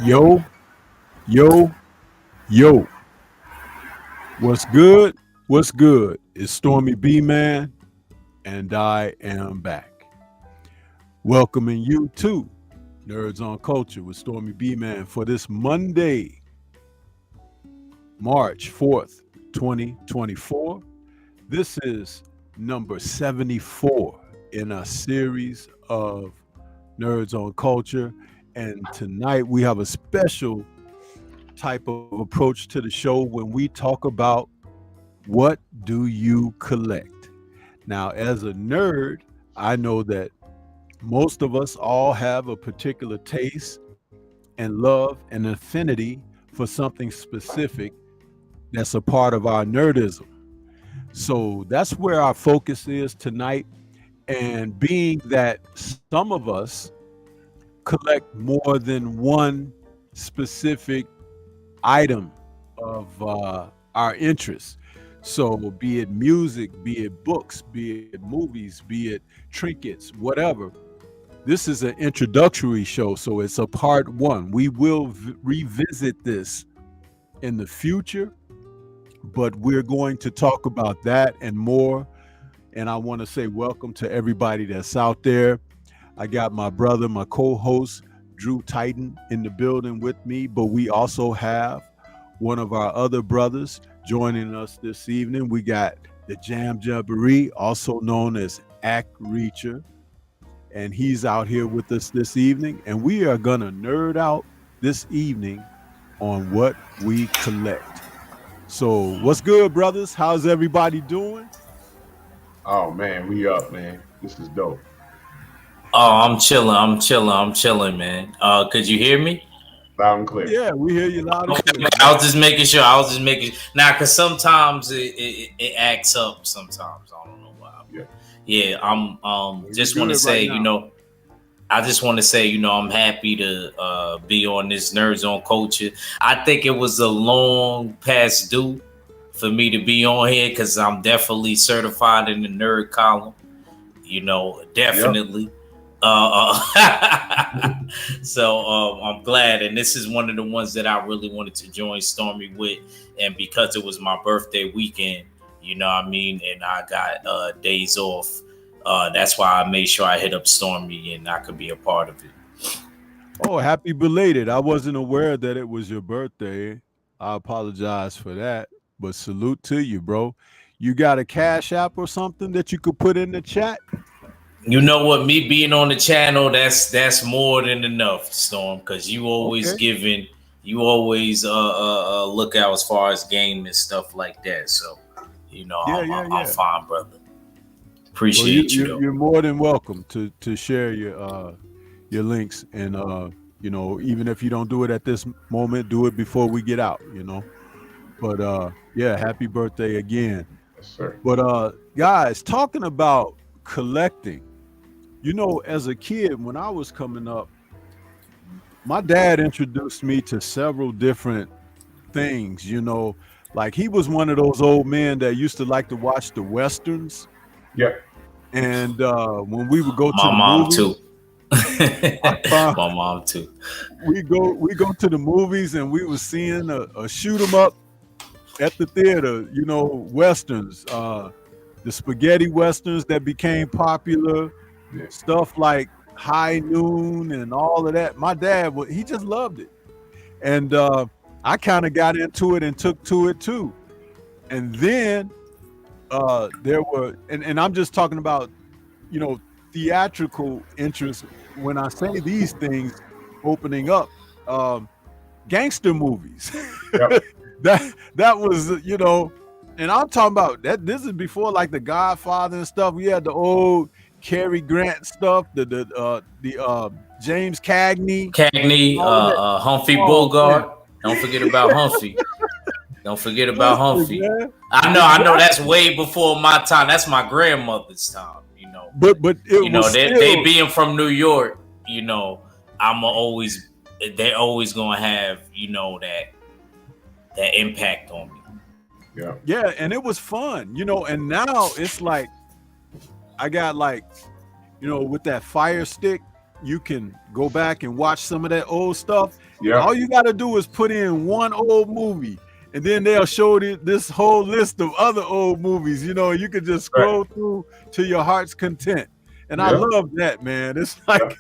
Yo, yo, yo. What's good? What's good? It's Stormy B Man, and I am back. Welcoming you to Nerds on Culture with Stormy B Man for this Monday, March 4th, 2024. This is number 74 in a series of Nerds on Culture. And tonight we have a special type of approach to the show when we talk about what do you collect. Now, as a nerd, I know that most of us all have a particular taste and love and affinity for something specific that's a part of our nerdism. So that's where our focus is tonight. And being that some of us collect more than one specific item of our interests. So be it music, be it books, be it movies, be it trinkets, whatever. This is an introductory show, so it's a part one. We will revisit this in the future, but we're going to talk about that and more. And I want to say welcome to everybody that's out there. I got my brother, my co-host, Drew Titan, in the building with me, but we also have one of our other brothers joining us this evening. We got the Jam Jamboree, also known as Ack Reacher, and he's out here with us this evening. And we are gonna nerd out this evening on what we collect. So, what's good, brothers? How's everybody doing? Oh man, we up, man. This is dope. Oh, I'm chilling, man. Could you hear me? Loud and clear. Yeah, we hear you loud and Okay, clear. I was just making sure. Now, cause sometimes it acts up. Sometimes I don't know why. Yeah. Yeah, I'm just want to good say, right now. I just want to say, I'm happy to be on this Nerds on Culture. I think it was a long past due for me to be on here because I'm definitely certified in the nerd column. Definitely. So I'm glad, and this is one of the ones that I really wanted to join Stormy with, and because it was my birthday weekend, you know what I mean, and I got days off, that's why I made sure I hit up Stormy and I could be a part of it. Oh, happy belated. I wasn't aware that it was your birthday. I apologize for that, but salute to you, bro. You got a Cash App or something that you could put in the chat? You know what? Me being on the channel, that's more than enough, Storm, because you always Okay. look out as far as game and stuff like that. So, I'm Yeah. fine, brother. Well, Appreciate you though. you're more than welcome to share your links, and even if you don't do it at this moment, do it before we get out. But yeah, happy birthday again. Yes, sir. But guys, talking about collecting. As a kid, when I was coming up, my dad introduced me to several different things, like he was one of those old men that used to like to watch the Westerns. Yeah. And when we would go to My the mom too. movies, I found My mom too. we go to the movies and we were seeing a shoot 'em up at the theater, Westerns, the spaghetti Westerns that became popular. Yeah. Stuff like High Noon and all of that. My dad, he just loved it. And I kind of got into it and took to it too. And then there were, and I'm just talking about, theatrical interest. When I say these things opening up, gangster movies. Yep. that was, and I'm talking about that. This is before like the Godfather and stuff. We had the old Cary Grant stuff, the James Cagney, Humphrey Oh, Bogart. man. Don't forget about Humphrey. Don't forget about Listen, Humphrey. man. I know that's way before my time. That's my grandmother's time, But it was they still, being from New York, they're always gonna have, that impact on me. Yeah. yeah, and it was fun, and now it's like I got like, with that Fire Stick, you can go back and watch some of that old stuff. Yeah. All you got to do is put in one old movie, and then they'll show this whole list of other old movies. You can just scroll through to your heart's content. And I love that, man. It's like,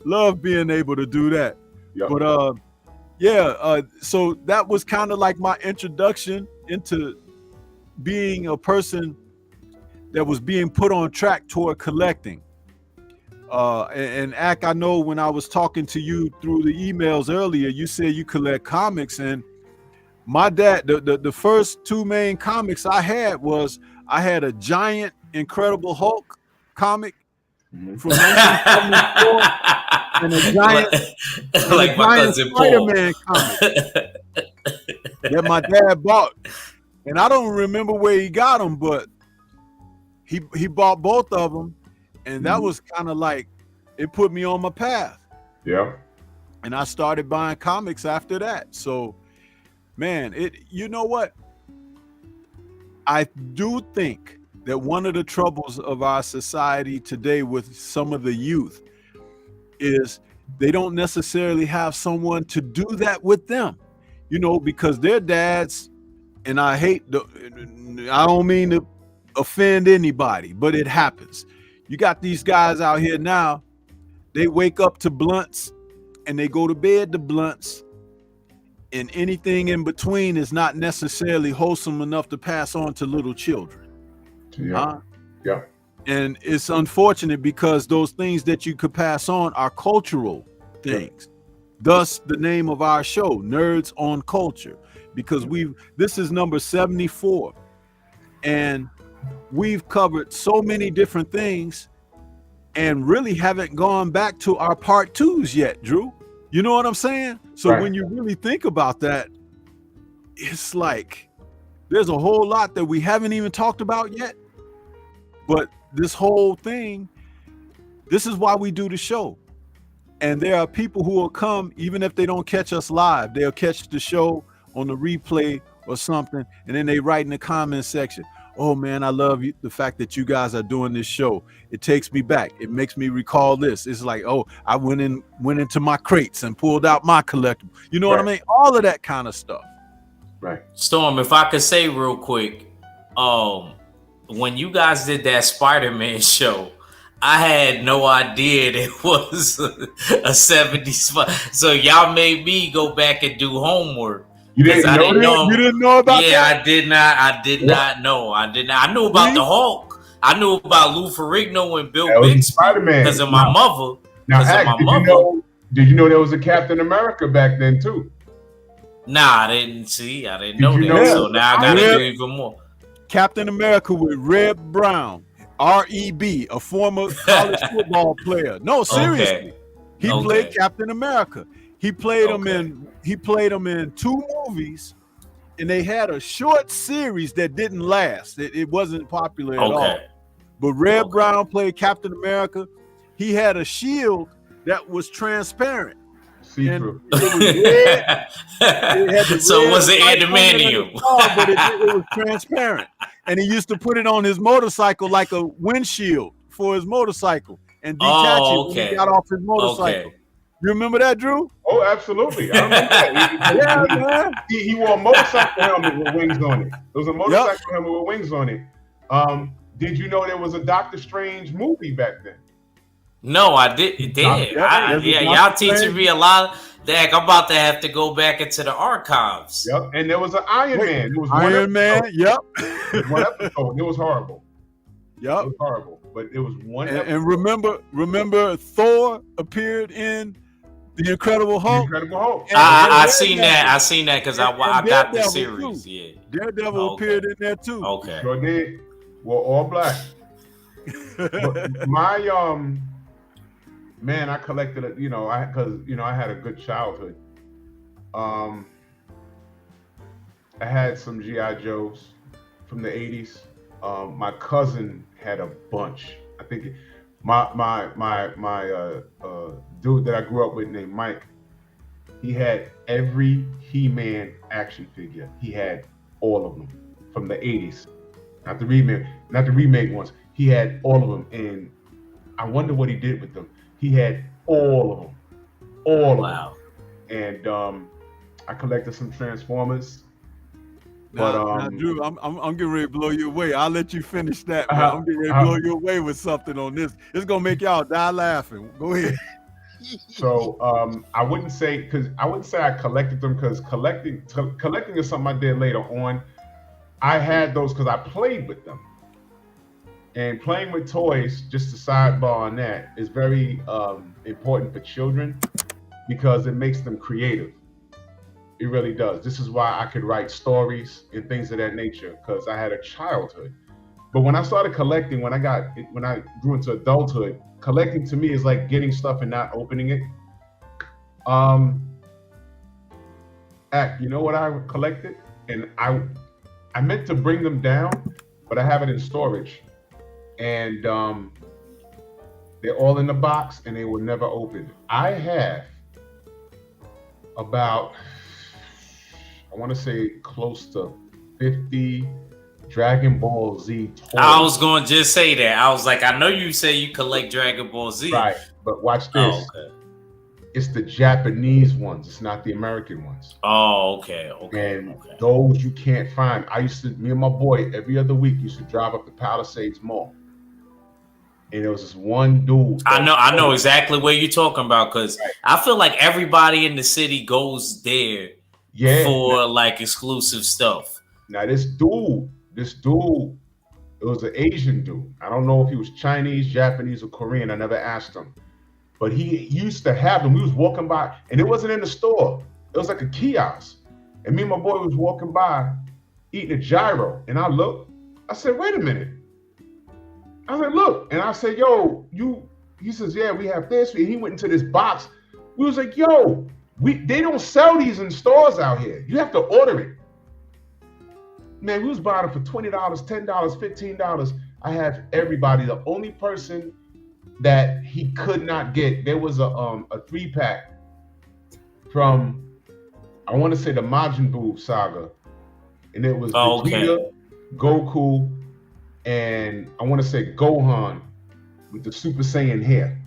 love being able to do that. Yeah. But so that was kind of like my introduction into being a person that was being put on track toward collecting. And Ack, I know when I was talking to you through the emails earlier, you said you collect comics, and my dad, the first two main comics I had a giant Incredible Hulk comic from 1974 and a giant, like my cousin Paul. Spider-Man comic that my dad bought. And I don't remember where he got them, but he bought both of them, and that was kind of like, it put me on my path. Yeah. And I started buying comics after that. So, man, you know what? I do think that one of the troubles of our society today with some of the youth is they don't necessarily have someone to do that with them, because their dads, and I don't mean to offend anybody, but it happens. You got these guys out here now, they wake up to blunts and they go to bed to blunts, and anything in between is not necessarily wholesome enough to pass on to little children. Yeah. Yeah. And it's unfortunate because those things that you could pass on are cultural things. Thus the name of our show, Nerds on Culture, because this is number 74, and we've covered so many different things and really haven't gone back to our part 2s yet, Drew. You know what I'm saying? So when you really think about that, it's like there's a whole lot that we haven't even talked about yet. But this whole thing, this is why we do the show. And there are people who will come, even if they don't catch us live, they'll catch the show on the replay or something, and then they write in the comment section, "Oh man, I love the fact that you guys are doing this show. It takes me back. It makes me recall this." It's like, oh, I went into my crates and pulled out my collectible. You know what I mean? All of that kind of stuff. Right. Storm, if I could say real quick, when you guys did that Spider-Man show, I had no idea it was a 70s. So y'all made me go back and do homework. You didn't know? You didn't know about that? Yeah, I did not know. I knew about the Hulk. I knew about Lou Ferrigno and Bill Bixby because of my mother. Now, did you know there was a Captain America back then too? Nah, I didn't know that. So now I gotta do even more. Captain America with Reb Brown, R.E.B., a former college football player. No, seriously. He played Captain America. He played him in 2 movies, and they had a short series that didn't last. It wasn't popular at all. But Reb Brown played Captain America. He had a shield that was transparent. See-through. So was it adamantium? But it was transparent. And he used to put it on his motorcycle like a windshield for his motorcycle and detach it when he got off his motorcycle. You remember that, Drew? Oh, absolutely. I remember that. Man. He wore a motorcycle helmet with wings on it. There was a motorcycle helmet with wings on it. Did you know there was a Doctor Strange movie back then? No, I did. Y'all teaching me a lot. Dang, I'm about to have to go back into the archives. Yep, and there was an Iron Man. It was Iron Man. Yep. One episode. It was horrible. Yep. It was horrible, but it was one episode. And remember, Thor appeared in The Incredible Hulk. The Incredible Hulk. I seen that because I got the series. Too. Yeah. Daredevil appeared in there too. Okay. Sure did. Well, all black. My man, I collected it. I had a good childhood. I had some GI Joes from the '80s. My cousin had a bunch. I think my dude that I grew up with named Mike. He had every He-Man action figure. He had all of them from the '80s, not the remake ones. He had all of them, and I wonder what he did with them. He had all of them, Wow. And I collected some Transformers. Now, Drew, I'm getting ready to blow you away. I'll let you finish that. I'm getting ready to blow you away with something on this. It's gonna make y'all die laughing. Go ahead. So I wouldn't say I collected them because collecting is something I did later on. I had those because I played with them. And playing with toys, just a sidebar on that, is very important for children because it makes them creative. It really does. This is why I could write stories and things of that nature because I had a childhood. But when I started collecting, when I grew into adulthood, collecting to me is like getting stuff and not opening it. You know what I collected? And I meant to bring them down, but I have it in storage. And they're all in the box and they were never opened. I have about, I want to say close to 50 Dragon Ball Z toys. I was going to just say that. I was like, I know you say you collect Dragon Ball Z. Right, but watch this. Oh, okay. It's the Japanese ones. It's not the American ones. Oh, okay. And those you can't find. Me and my boy, every other week used to drive up to Palisades Mall. And there was this one dude. I know exactly what you're talking about, because I feel like everybody in the city goes there for like exclusive stuff. Now this dude, it was an Asian dude. I don't know if he was Chinese, Japanese, or Korean. I never asked him. But he used to have them. We was walking by, and it wasn't in the store. It was like a kiosk. And me and my boy was walking by, eating a gyro. And I looked, I said, wait a minute. I said, look. And I said, yo, he says, yeah, we have this. And he went into this box. We was like, yo, they don't sell these in stores out here. You have to order it. Man, we was buying it for $20, $10, $15. I have everybody. The only person that he could not get, there was a 3-pack from, I want to say, the Majin Buu saga, and it was Vegeta, Goku, and I want to say Gohan with the Super Saiyan hair,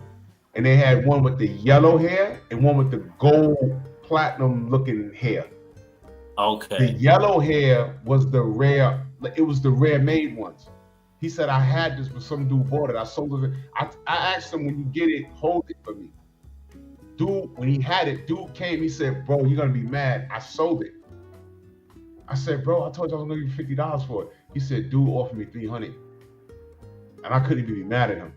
and they had one with the yellow hair and one with the gold platinum looking hair. The yellow hair was the rare. It was the rare made ones. He said, I had this, but some dude bought it. I sold it. I asked him, when you get it, hold it for me. Dude, when he had it, dude came, he said, bro, you're going to be mad. I sold it. I said, bro, I told you I was going to give you $50 for it. He said, dude offered me $300. And I couldn't even be mad at him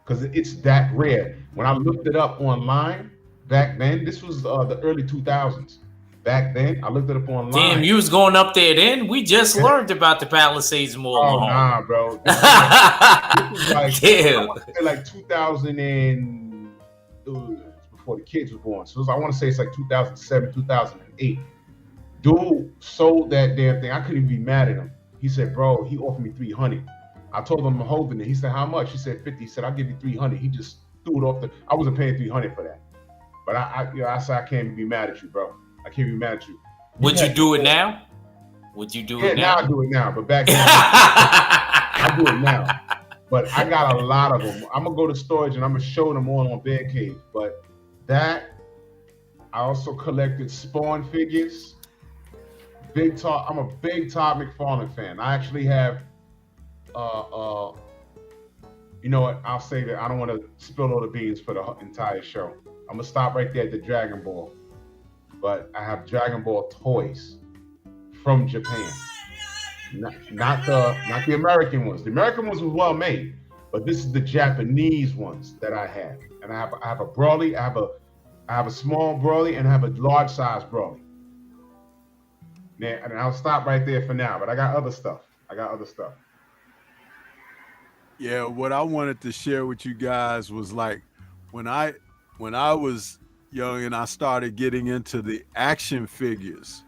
because it's that rare. When I looked it up online back then, this was the early 2000s. Back then, I looked it up online. Damn, you was going up there then? We just learned about the Palisades Mall. Oh, nah, bro. This was like 2000 and before the kids were born. So I want to say it's like 2007, 2008. Dude sold that damn thing. I couldn't even be mad at him. He said, bro, he offered me $300. I told him I'm holding it. He said, how much? He said 50. He said, I'll give you $300. He just threw it off I wasn't paying $300 for that. But I said, I can't be mad at you, bro. I can't be mad at you. Would you do it now? Would you do it now? Yeah, now I do it now. But back then, I do it now. But I got a lot of them. I'm going to go to storage and I'm going to show them all on Bear Cave. But I also collected Spawn figures. I'm a big Todd McFarlane fan. I actually have, you know what? I'll say that I don't want to spill all the beans for the entire show. I'm going to stop right there at the Dragon Ball. But I have Dragon Ball toys from Japan. Not the American ones. The American ones was well made, but this is the Japanese ones that I have. And I have a Broly, I have a small Broly, and I have a large size Broly. And I'll stop right there for now, but I got other stuff. Yeah, what I wanted to share with you guys was like when I was young and I started getting into the action figures.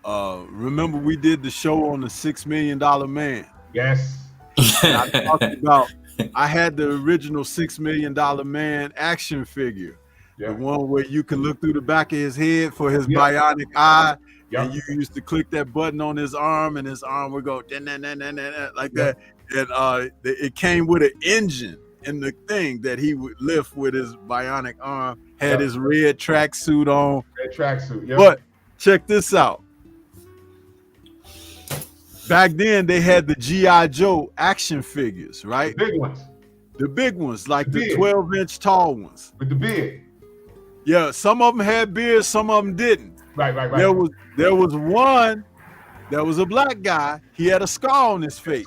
Remember we did the show on the $6 Million Man. Yes. And I talked about, I had the original $6 Million Man action figure. Yeah. The one where you can look through the back of his head for his bionic eye. And you used to click that button on his arm and his arm would go like that. And it came with an engine in the thing that he would lift with his bionic arm, had his red tracksuit on. Red tracksuit, But check this out. Back then, they had the G.I. Joe action figures, right? The big ones. The big ones, like the 12-inch tall ones. With the beard. Yeah, some of them had beards, some of them didn't. Right. There was one that was a black guy. He had a scar on his face.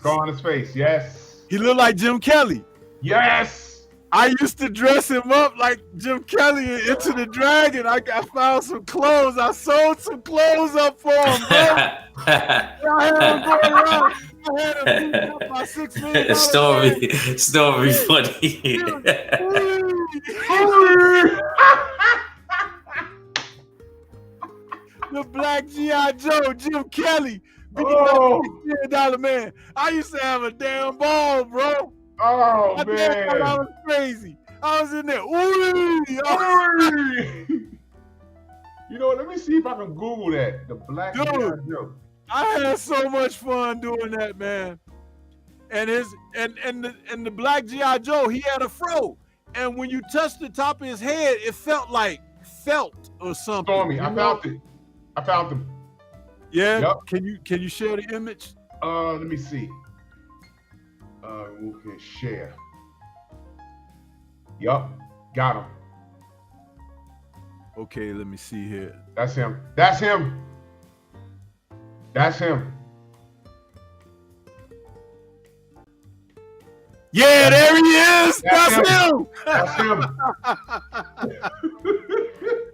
Yes. He looked like Jim Kelly. Yes. I used to dress him up like Jim Kelly in Into the Dragon. I found some clothes. I sold some clothes up for him, bro. I had him going around. I had him up my $6 million. Story funny. The black G.I. Joe, Jim Kelly. $6 million Man. I used to have a damn ball, bro. Oh, man. I was crazy. I was in there. You know what? Let me see if I can Google that. The black G.I. Joe. I had so much fun doing that, man. And the black G.I. Joe, he had a fro. And when you touched the top of his head, it felt like felt or something. Stormy, I found it. I found them. Yeah. Yep. Can you share the image? Let me see. We can share. Yup, got him. Okay, let me see here. That's him. That's him. That's him. Yeah, there he is. That's That's him. That's him.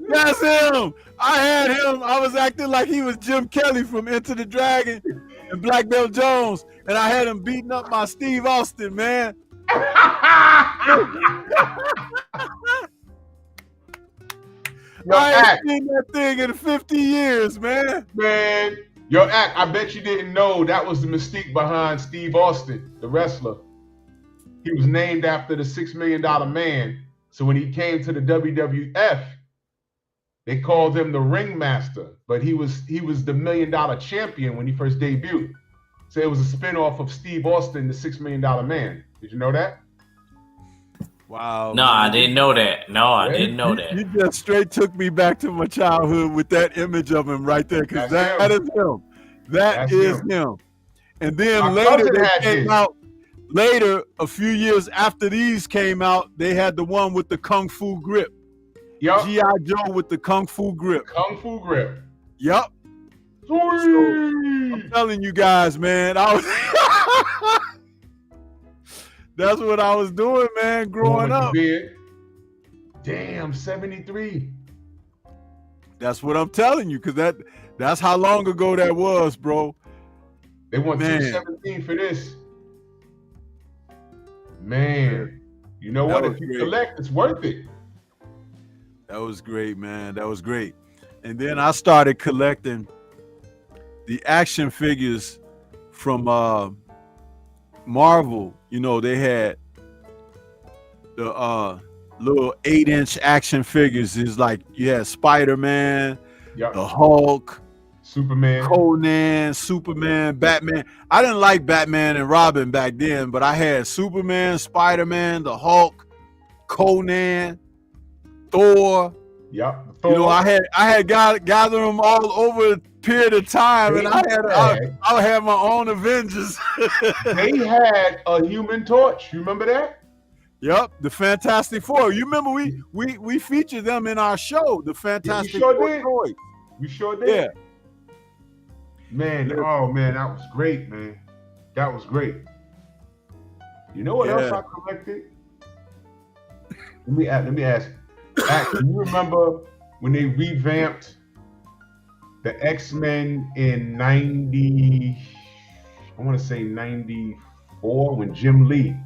That's him. I had him. I was acting like he was Jim Kelly from Enter the Dragon and Black Belt Jones, and I had him beating up my Steve Austin, man. I ain't seen that thing in 50 years, man. Man, yo, Act, I bet you didn't know that was the mystique behind Steve Austin, the wrestler. He was named after the $6 Million Man. So when he came to the WWF, they called him the Ringmaster, but he was the $1 Million champion when he first debuted. So it was a spinoff of Steve Austin, the $6 Million Man. Did you know that? Wow. No, I didn't know that. No, I didn't know that. You just straight took me back to my childhood with that image of him right there, because that is him. That is him. And then later they came out. Later, a few years after these came out, they had the one with the Kung Fu grip. Yep. G.I. Joe with the Kung Fu grip. Kung Fu grip. Yep. So, I'm telling you guys, man, that's what I was doing, man, growing up. Damn, 73. That's what I'm telling you, because that's how long ago that was, bro. They want 217 for this. Man, you know what? If you collect, it's worth it. That was great, man. That was great. And then I started collecting the action figures from Marvel. You know, they had the little 8-inch action figures. It's like you had Spider-Man, the Hulk, Superman, Conan, Superman, Batman. I didn't like Batman and Robin back then, but I had Superman, Spider-Man, the Hulk, Conan, Thor. Yep. You know, I had gathered them all over a period of time, and I had my own Avengers. They had a Human Torch. You remember that? Yep, the Fantastic Four. You remember we featured them in our show, the Fantastic Four. We sure did. Yeah. Man, oh man, that was great, man. That was great. You know what else I collected? Let me ask. Do you remember when they revamped the X-Men in 90? I want to say 94, when Jim Lee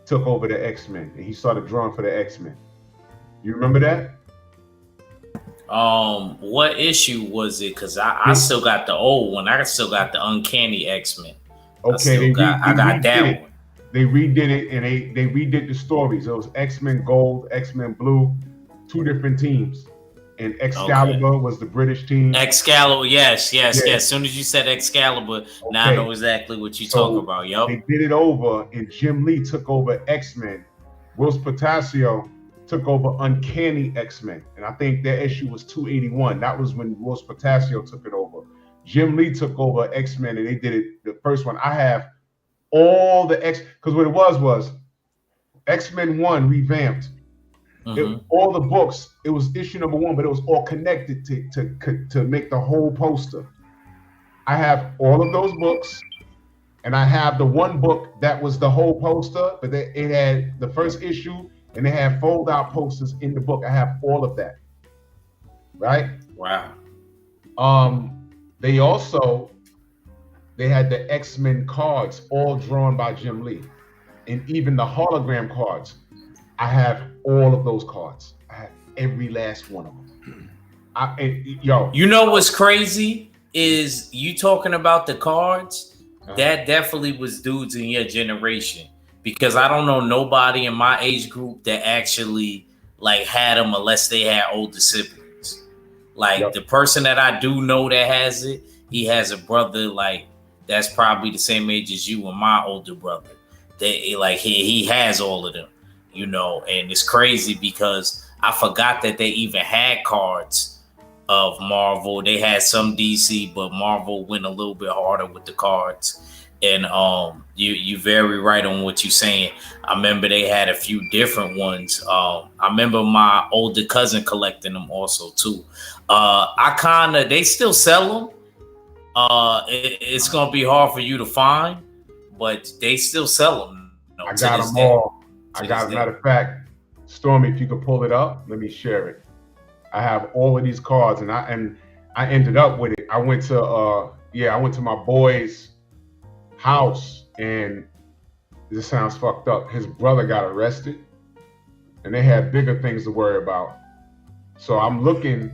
took over the X-Men and he started drawing for the X-Men. You remember that? What issue was it? Because I still got the old one. I still got the Uncanny X-Men. Okay, I got that one. They redid it, and they redid the stories. It was X-Men Gold, X-Men Blue, 2 different teams. And Excalibur was the British team. Excalibur, yes. As soon as you said Excalibur, now I know exactly what you're talking about. Yep. They did it over, and Jim Lee took over X-Men. Whilst Portacio took over Uncanny X-Men. And I think their issue was 281. That was when Whilst Portacio took it over. Jim Lee took over X-Men, and they did it, the first one. I have all the because what it was X-Men 1 revamped. All the books, it was issue number 1, but it was all connected to make the whole poster. I have all of those books, and I have the one book that was the whole poster, but it had the first issue, and they had fold-out posters in the book. I have all of that. Right? Wow. They had the X-Men cards all drawn by Jim Lee, and even the hologram cards. I have all of those cards. I have every last one of them. You know what's crazy is you talking about the cards. That definitely was dudes in your generation, because I don't know nobody in my age group that actually like had them unless they had older siblings. Like the person that I do know that has it, he has a brother like that's probably the same age as you and my older brother. They like he has all of them, you know, and it's crazy because I forgot that they even had cards of Marvel. They had some DC, but Marvel went a little bit harder with the cards. And you very right on what you're saying. I remember they had a few different ones. I remember my older cousin collecting them also too. They still sell them. It's gonna be hard for you to find, but they still sell them. You know, I got them all. I got, matter of fact, Stormy, if you could pull it up, let me share it. I have all of these cards, and I ended up with it. I went to my boy's house, and this sounds fucked up. His brother got arrested, and they had bigger things to worry about. So I'm looking,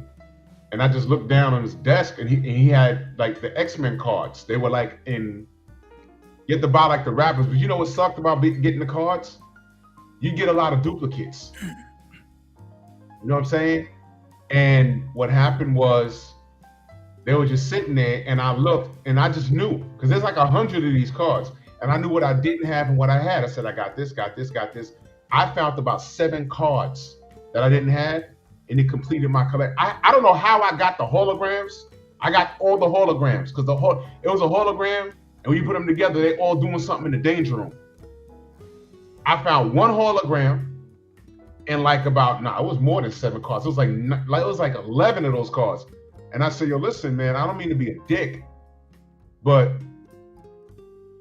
and I just looked down on his desk, and he had like the X-Men cards. They were like you have to buy like the wrappers, but you know what sucked about getting the cards? You get a lot of duplicates. You know what I'm saying? And what happened was they were just sitting there, and I looked, and I just knew, because there's like 100 of these cards, and I knew what I didn't have and what I had. I said, I got this, got this, got this. I found about 7 cards that I didn't have, and it completed my collection. I don't know how I got the holograms. I got all the holograms, because it was a hologram, and when you put them together, they all doing something in the danger room. I found 1 hologram, and like it was more than 7 cards. It was like 11 of those cards. And I said, yo, listen, man, I don't mean to be a dick, but,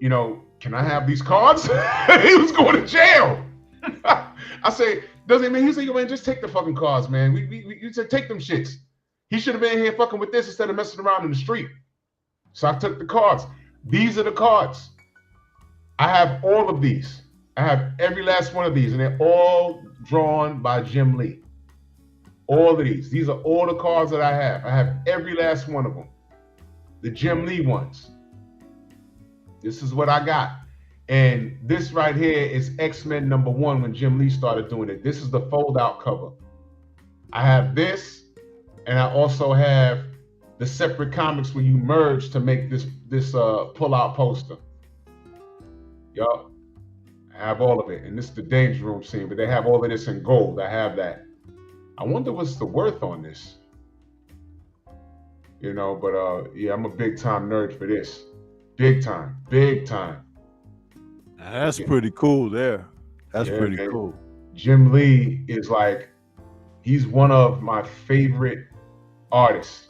you know, can I have these cards? He was going to jail. I say, doesn't mean, he said, yo, man, just take the fucking cards, man. You said, take them shits. He should have been here fucking with this instead of messing around in the street. So I took the cards. These are the cards. I have all of these. I have every last one of these, and they're all drawn by Jim Lee. All of these. These are all the cards that I have. I have every last one of them. The Jim Lee ones. This is what I got. And this right here is X-Men #1 when Jim Lee started doing it. This is the fold-out cover. I have this, and I also have the separate comics where you merge to make this pull-out poster. Yup. I have all of it. And this is the Danger Room scene, but they have all of this in gold. I have that. I wonder what's the worth on this. You know, but yeah, I'm a big time nerd for this. Big time, big time. That's pretty cool there. That's pretty cool. Jim Lee is like, he's one of my favorite artists.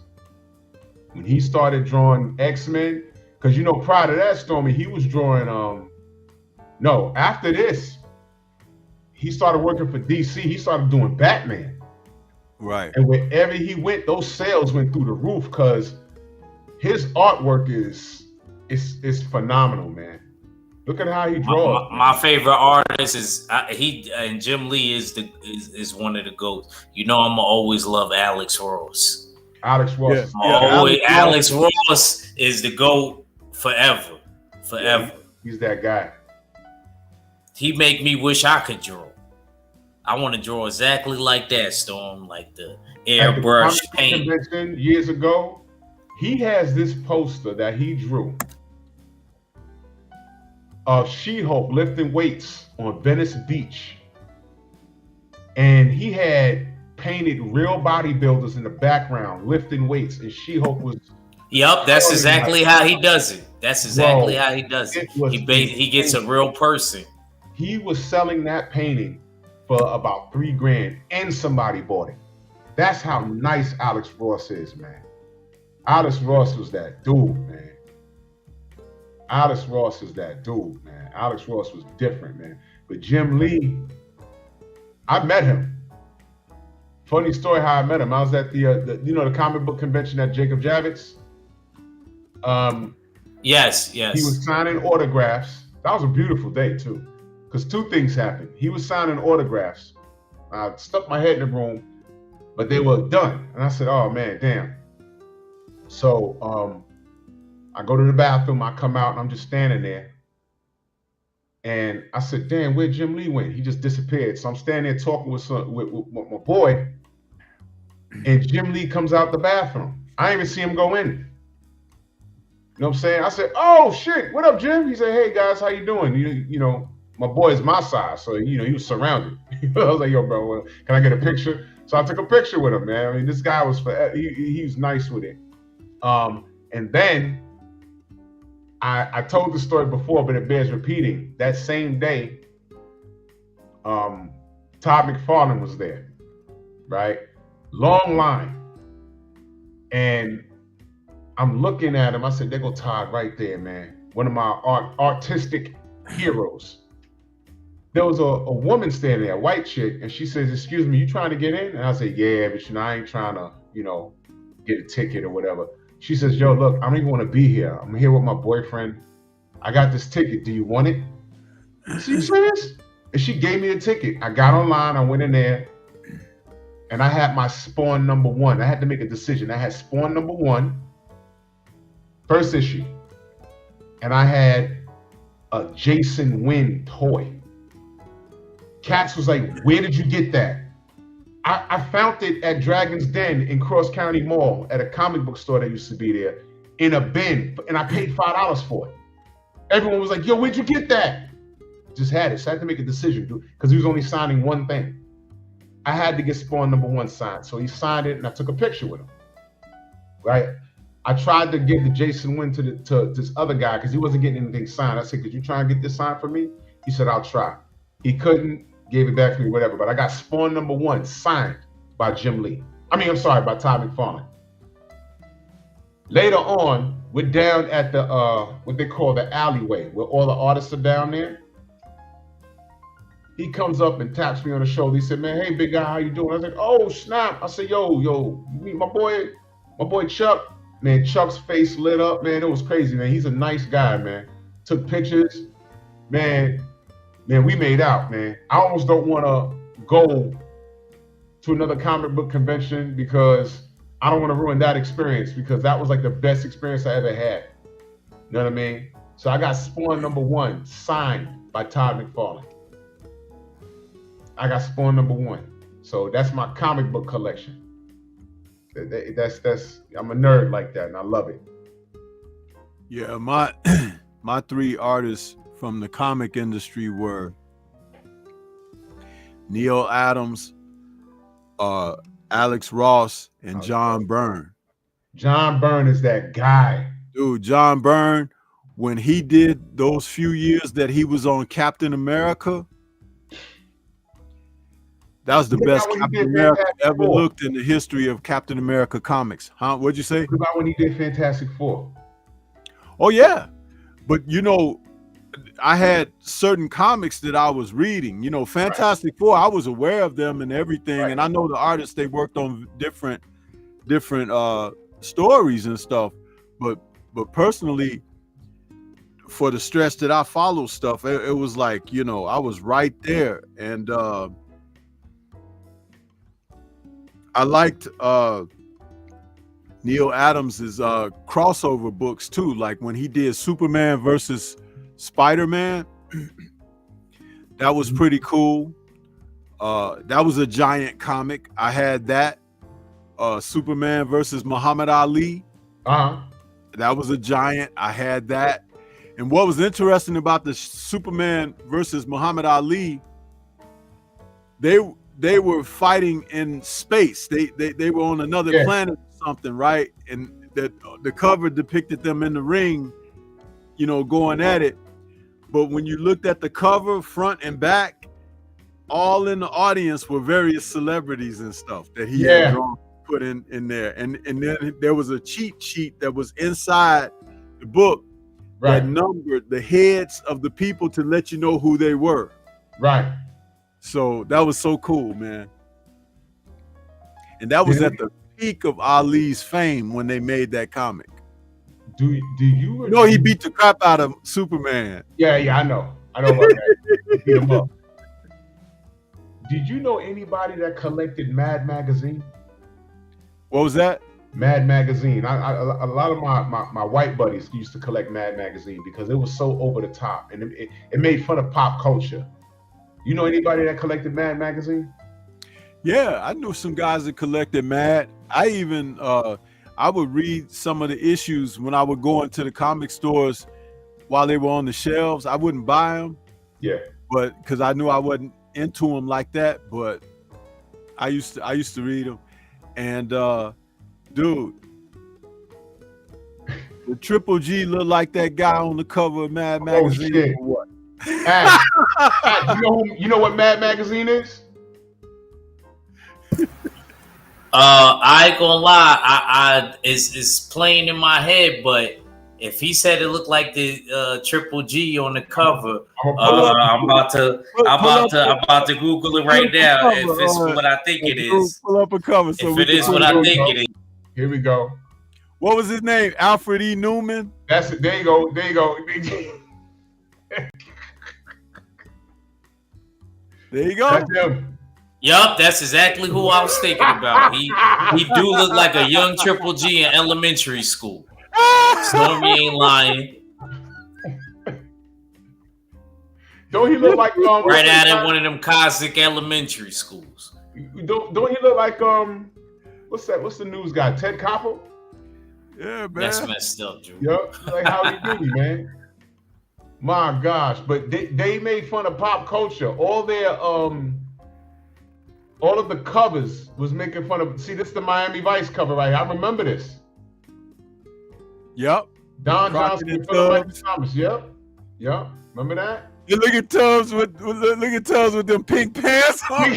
When he started drawing X-Men, because you know, prior to that, Stormy, he was drawing, no, after this, he started working for DC. He started doing Batman. Right. And wherever he went, those sales went through the roof because his artwork is phenomenal, man. Look at how he draws. My favorite artist is and Jim Lee is one of the GOATs. You know, I'm always love Alex Ross. Alex Ross. Alex Ross is the GOAT forever. Yeah, he's that guy. He make me wish I could draw. I want to draw exactly like that, Storm, like the airbrush paint. Convention years ago, he has this poster that he drew of She-Hulk lifting weights on Venice Beach. And he had painted real bodybuilders in the background lifting weights, and She-Hulk was... Yep, that's exactly how he does it. That's exactly how he does it. He gets a real person. He was selling that painting for about $3,000, and somebody bought it. That's how nice Alex Ross is, man. Alex Ross was that dude, man. Alex Ross is that dude, man. Alex Ross was different, man. But Jim Lee, I met him. Funny story how I met him. I was at the comic book convention at Jacob Javits. Yes. He was signing autographs. That was a beautiful day too. Because 2 things happened. He was signing autographs. I stuck my head in the room, but they were done. And I said, oh man, damn. So I go to the bathroom, I come out, and I'm just standing there. And I said, damn, where'd Jim Lee went? He just disappeared. So I'm standing there talking with my boy, and Jim Lee comes out the bathroom. I didn't even see him go in. You know what I'm saying? I said, "Oh shit, what up, Jim?" He said, "Hey guys, how you doing?" You know, my boy is my size, so you know he was surrounded. I was like, "Yo, bro, well, can I get a picture?" So I took a picture with him, man. I mean, this guy was he was nice with it. And then I told the story before, but it bears repeating. That same day, Todd McFarlane was there, right? Long line, and I'm looking at him. I said, "There go Todd right there, man. One of my artistic heroes." There was a woman standing there, a white chick, and she says, "Excuse me, you trying to get in?" And I said, "Yeah, but you know, I ain't trying to, you know, get a ticket or whatever." She says, "Yo, look, I don't even want to be here. I'm here with my boyfriend. I got this ticket. Do you want it?" I said, "You serious?" And she gave me the ticket. I got online. I went in there, and I had my Spawn #1. I had to make a decision. I had Spawn #1. First issue. And I had a Jason Wynn toy. Cats was like, "Where did you get that?" I found it at Dragon's Den in Cross County Mall at a comic book store that used to be there in a bin, and I paid $5 for it. Everyone was like, "Yo, where'd you get that?" Just had it. So I had to make a decision, dude, because he was only signing one thing. I had to get Spawn #1 signed. So he signed it, and I took a picture with him. Right? I tried to give the Jason Wynn to this other guy because he wasn't getting anything signed. I said, "Could you try and get this signed for me?" He said, "I'll try." He couldn't, gave it back to me, whatever. But I got Spawn #1 signed by Jim Lee. by Todd McFarlane. Later on, we're down at the what they call the alleyway, where all the artists are down there. He comes up and taps me on the shoulder. He said, "Man, hey, big guy, how you doing?" I was like, "Oh, snap." I said, yo, you meet my boy Chuck. Man, Chuck's face lit up, man. It was crazy, man. He's a nice guy, man. Took pictures. Man, we made out, man. I almost don't want to go to another comic book convention because I don't want to ruin that experience, because that was like the best experience I ever had. You know what I mean? So I got Spawn #1 signed by Todd McFarlane. I got Spawn #1. So that's my comic book collection. That's I'm a nerd like that, and I love it. Yeah, my three artists from the comic industry were Neil Adams, Alex Ross, and John Byrne. John Byrne is that guy. Dude, John Byrne, when he did those few years that he was on Captain America, that was the best Captain America ever looked in the history of Captain America comics. Huh? What'd you say? What about when he did Fantastic Four? Oh, yeah. But, you know, I had certain comics that I was reading. You know, Fantastic Four, I was aware of them and everything. Right. And I know the artists, they worked on different stories and stuff. But personally, for the stretch that I follow stuff, it was like, you know, I was right there. And I liked Neil Adams's crossover books too, like when he did Superman versus Spider-Man. That was pretty cool. That was a giant comic. I had that. Superman versus Muhammad Ali. That was a giant. I had that. And what was interesting about the Superman versus Muhammad Ali, they were fighting in space. They were on another planet or something, right? And the cover depicted them in the ring, you know, going at it. But when you looked at the cover, front and back, all in the audience were various celebrities and stuff that he had drawn, put in there. And then there was a cheat sheet that was inside the book that numbered the heads of the people to let you know who they were. Right. So that was so cool, man. And that was at the peak of Ali's fame when they made that comic. Do you know he beat the crap out of Superman? Yeah, I know about that. Beat him up. Did you know anybody that collected Mad Magazine? What was that? Mad Magazine. A lot of my white buddies used to collect Mad Magazine because it was so over the top and it made fun of pop culture. You know anybody that collected Mad Magazine? Yeah, I knew some guys that collected Mad. I even I would read some of the issues when I would go into the comic stores while they were on the shelves. I wouldn't buy them. Yeah. But because I knew I wasn't into them like that, but I used to read them. And dude, the Triple G looked like that guy on the cover of Mad Magazine. Shit. Or what? You know what Mad Magazine is? I ain't gonna lie, it's playing in my head, but if he said it looked like the Triple G on the cover, I'm about to Google it right now. If it's what I think it is, pull up a cover. So if it is what I think it is, here we go. What was his name? Alfred E. Newman. That's it. There you go. There you go. There you go. That's him. Yup, that's exactly who I was thinking about. He do look like a young Triple G in elementary school. Stormy ain't lying. Don't he look like right out of one of them Cosmic elementary schools? Don't he look like what's that? What's the news guy? Ted Koppel? Yeah, man. That's messed up, Drew. Yep, like Howdy Doody, man. My gosh, but they made fun of pop culture. All their all of the covers was making fun of. See, this is the Miami Vice cover right here. I remember this. Yep. Don Johnson and Philip Thomas. Yep. Remember that? You look at Tubbs with them pink pants on.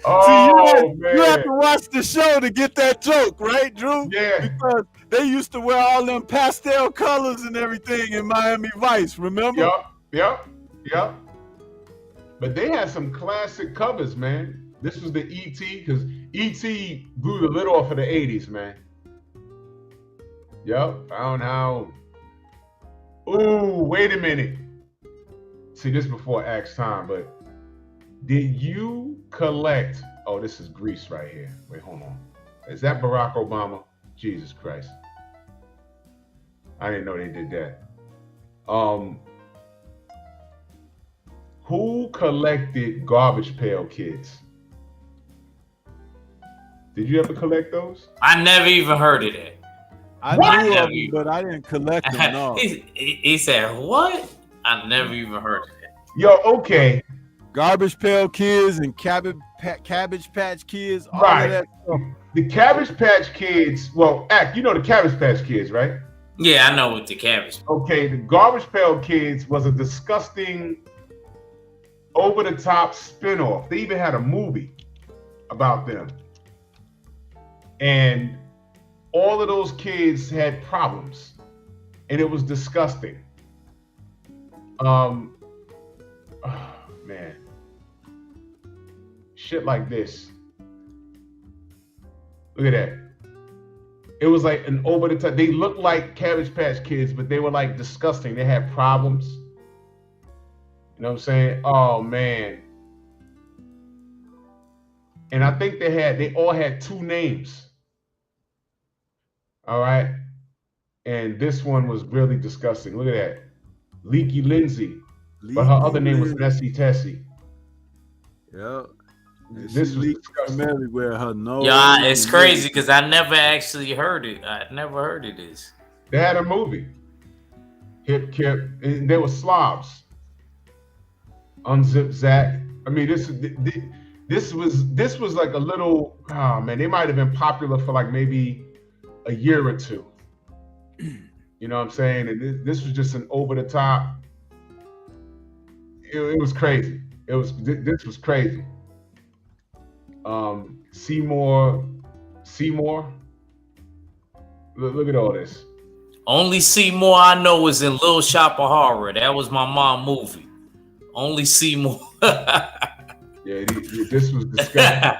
Oh, man. You have to watch the show to get that joke, right, Drew? Yeah. Because they used to wear all them pastel colors and everything in Miami Vice, remember? Yep. But they had some classic covers, man. This was the E.T., because E.T. blew the lid off of the 80s, man. Yep, found how. Ooh, wait a minute. See, this is before Axe time, but did you collect? Oh, this is Greece right here. Wait, hold on. Is that Barack Obama? Jesus Christ. I didn't know they did that. Who collected Garbage Pail Kids? Did you ever collect those? I never even heard of that. I knew of them, but I didn't collect them, no. He said, what? I never even heard of that. Yo, okay. Garbage Pail Kids and Cabbage Patch Kids, all right. of that stuff. The Cabbage Patch Kids, well, you know the Cabbage Patch Kids, right? Yeah, I know what the Cabbage. Okay, the Garbage Pail Kids was a disgusting, over-the-top spinoff. They even had a movie about them. And all of those kids had problems. And it was disgusting. Oh, man. Shit like this. Look at that. It was like an over the top. They looked like Cabbage Patch Kids, but they were like disgusting. They had problems. You know what I'm saying? Oh man. And I think they all had two names. All right. And this one was really disgusting. Look at that. Leaky Lindsay. But her other name was Nessie Tessie. Yeah. This was disgusting. Everywhere, her nose. Yeah, it's crazy because I never actually heard it. I never heard of this. They had a movie. Hip Kip. And they were slobs. Unzip Zach. I mean, this was like a little. Oh man, they might have been popular for like maybe a year or two. You know what I'm saying? And this was just an over the top. It was crazy. This was crazy. Seymour. Look at all this. Only Seymour I know is in Little Shop of Horror. That was my mom movie. Only Seymour. Yeah, this was disgusting.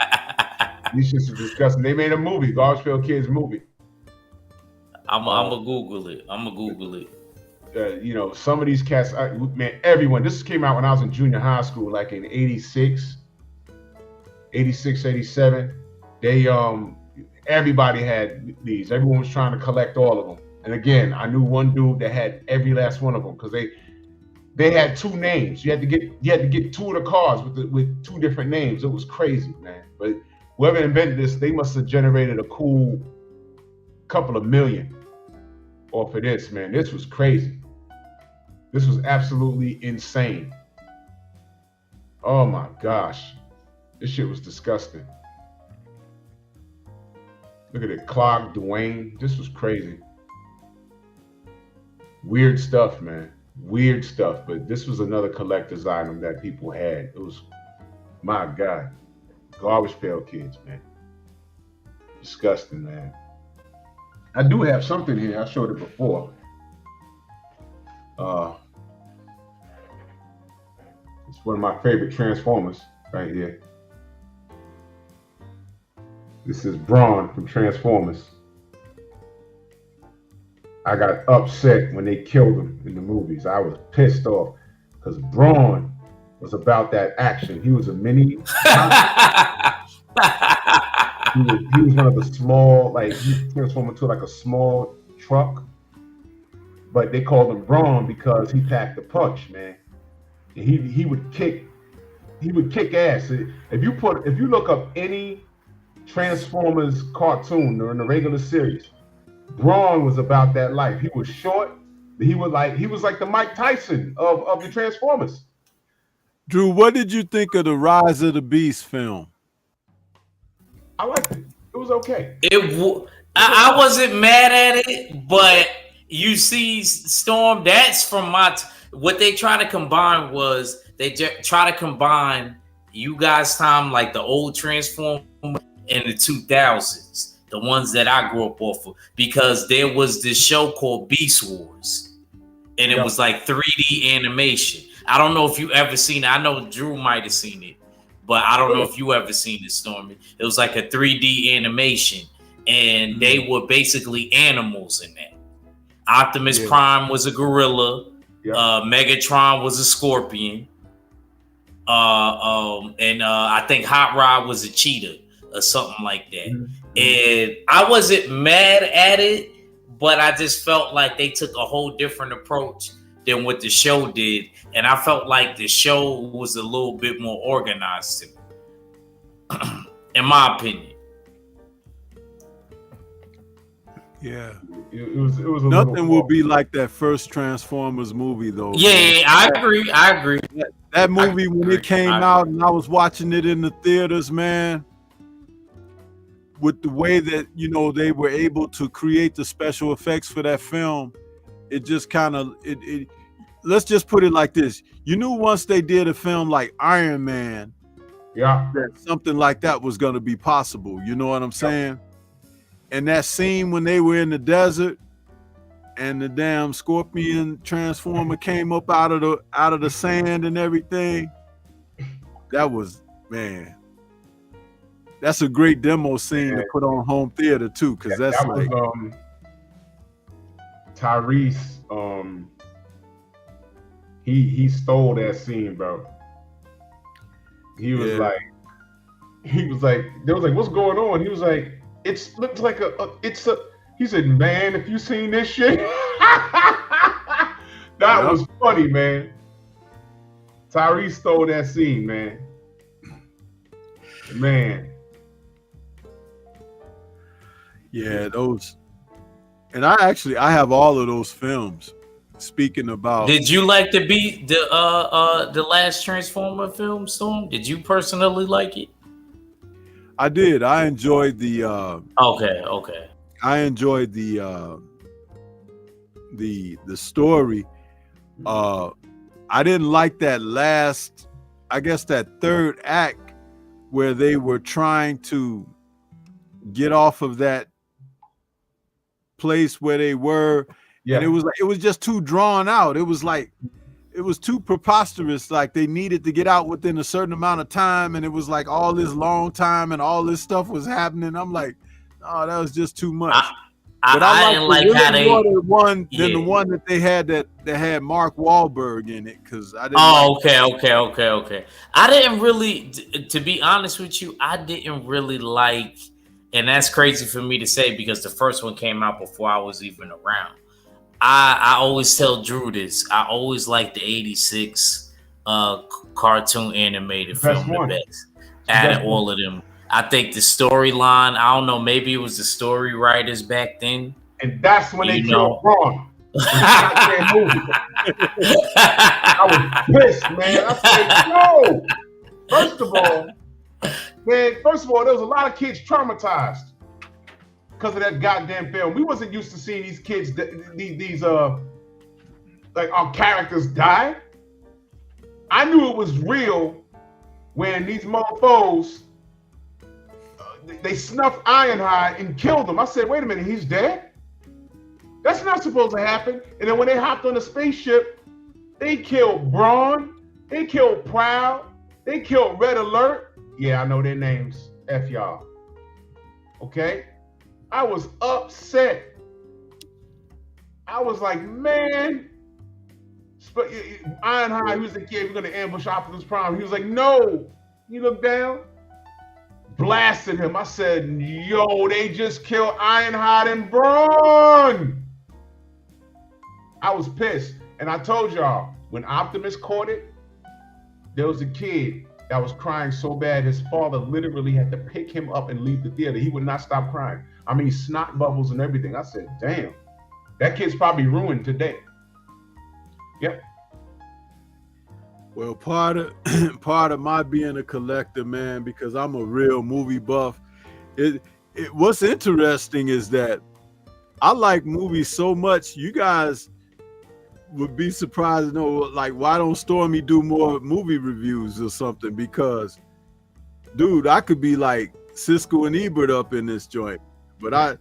These shits were disgusting. They made a movie, Garbage Pail Kids movie. I'm gonna Google it. You know, some of these cats, man, everyone. This came out when I was in junior high school, like in 86, 87. They everybody had these. Everyone was trying to collect all of them. And again, I knew one dude that had every last one of them because they had two names. You had to get two of the cards with two different names. It was crazy, man. But whoever invented this, they must have generated a cool couple of million off of this, man. This was crazy. This was absolutely insane. Oh my gosh. This shit was disgusting. Look at it, Clark, Dwayne. This was crazy. Weird stuff, man. Weird stuff. But this was another collector's item that people had. It was, my God, garbage pail kids, man. Disgusting, man. I do have something here. I showed it before. It's one of my favorite Transformers right here. This is Brawn from Transformers. I got upset when they killed him in the movies. I was pissed off because Brawn was about that action. He was a mini. he was one of the small, like he transformed into like a small truck. But they called him Brawn because he packed a punch, man. And he would kick ass. If you look up any Transformers cartoon or in the regular series, Brawn was about that life. He was short, but he was like the Mike Tyson of the Transformers. Drew, what did you think of the Rise of the Beast film? I liked it. It was okay. I wasn't mad at it, but you see, Storm, that's from what they try to combine was they try to combine you guys' time, like the old Transformers in the 2000s. The ones that I grew up off of, because there was this show called Beast Wars, and it was like 3D animation. I don't know if you ever seen it. I know Drew might have seen it, but I don't know if you ever seen it, Stormy. It was like a 3D animation, and they were basically animals in that. Optimus Prime was a gorilla. Megatron was a scorpion. And I think Hot Rod was a cheetah or something like that. And I wasn't mad at it, but I just felt like they took a whole different approach than what the show did. And I felt like the show was a little bit more organized to me, in my opinion. Yeah. It was a Nothing will be like that first Transformers movie, though. Yeah, I agree. That movie, when it came out and I was watching it in the theaters, man, with the way that, you know, they were able to create the special effects for that film, it just kind of, let's just put it like this. You knew once they did a film like Iron Man, that something like that was going to be possible. You know what I'm saying? And that scene when they were in the desert and the damn scorpion transformer came up out of the sand and everything, that was, man, that's a great demo scene to put on home theater too, because that's that like was, Tyrese. He stole that scene, bro. He was like, they was like, what's going on? He was like, it looks like he said, man, if you seen this shit, that was funny, man. Tyrese stole that scene, man. Yeah, those, and I have all of those films. Speaking about, did you like the last Transformer film, Storm? Did you personally like it? I did. I enjoyed the. Okay. I enjoyed the story. I didn't like that last, I guess that third act where they were trying to get off of that place where they were. And it was just too drawn out. It was too preposterous. Like they needed to get out within a certain amount of time, and it was like all this long time and all this stuff was happening. I'm like, oh, that was just too much. But I didn't like how they one than the one that they had that had Mark Wahlberg in it, because I didn't. Okay. I didn't really, to be honest with you, I didn't really like, and that's crazy for me to say because the first one came out before I was even around. I always tell Drew this. I always liked the 86 cartoon animated film the best out of all of them. I think the storyline, I don't know, maybe it was the story writers back then. And that's when they You killed know. Braun. I was pissed, man. I said, no. First of all, there was a lot of kids traumatized because of that goddamn film. We wasn't used to seeing these kids, these like our characters die. I knew it was real when these mofos they snuffed Ironhide and killed him. I said, wait a minute, he's dead? That's not supposed to happen. And then when they hopped on the spaceship, they killed Braun, they killed Proud, they killed Red Alert. Yeah, I know their names. F y'all. Okay? I was upset. I was like, man. Ironhide, he was the kid, we're going to ambush Optimus Prime. He was like, no. He looked down, blasted him. I said, yo, they just killed Ironhide and Braun. I was pissed. And I told y'all, when Optimus caught it, there was a kid that was crying so bad, his father literally had to pick him up and leave the theater. He would not stop crying. I mean, snot bubbles and everything. I said, damn, that kid's probably ruined today. Yep. Well, part of my being a collector, man, because I'm a real movie buff. What's interesting is that I like movies so much. You guys would be surprised to know, like, why don't Stormy do more movie reviews or something? Because, dude, I could be like Siskel and Ebert up in this joint. But I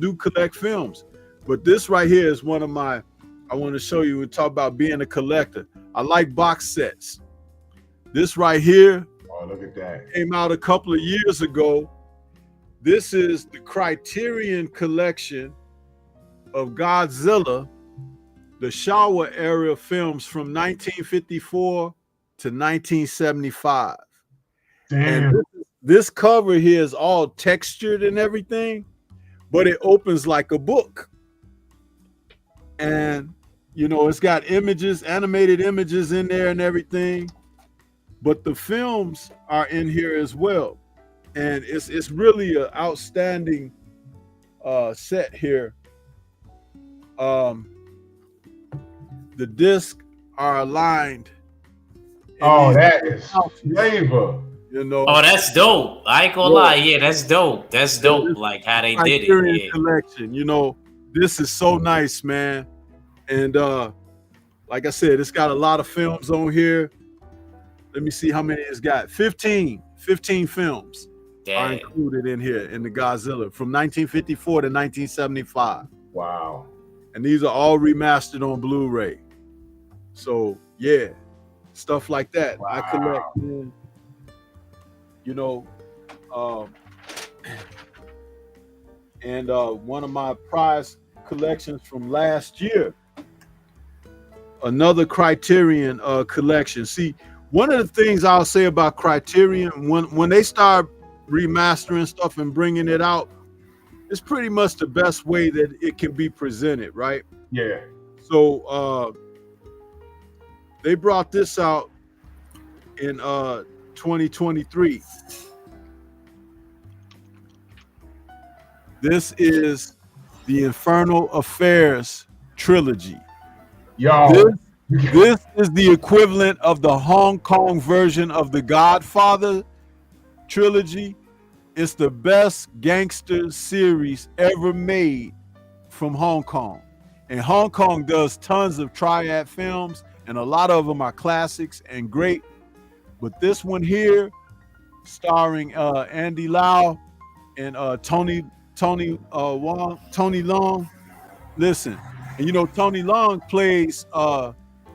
do collect films. But this right here is one of my. I want to show you and talk about being a collector. I like box sets. This right here, oh, look at that, came out a couple of years ago. This is the Criterion collection of Godzilla, the Showa era films from 1954 to 1975. Damn. And this cover here is all textured and everything, but it opens like a book. And you know, it's got images, animated images in there and everything, but the films are in here as well. And it's really an outstanding set here. The discs are aligned. Oh, that is flavor. You know. Oh, that's dope. I ain't gonna lie. Yeah, that's dope. That's dope. Like how they did it. Yeah. Collection. You know, this is so nice, man. And like I said, it's got a lot of films on here. Let me see how many it's got. 15 films are included in here in the Godzilla from 1954 to 1975. Wow. And these are all remastered on Blu-ray. So yeah, stuff like that. Wow. I collect, man, you know, and one of my prize collections from last year, another Criterion collection. See, one of the things I'll say about Criterion, when they start remastering stuff and bringing it out, it's pretty much the best way that it can be presented, right? Yeah. So they brought this out in 2023. This is the Infernal Affairs trilogy. Yo. This is the equivalent of the Hong Kong version of the Godfather trilogy. It's the best gangster series ever made from Hong Kong. And Hong Kong does tons of triad films, and a lot of them are classics and great. But this one here, starring Andy Lau and Tony Leung. Listen, and you know Tony Leung plays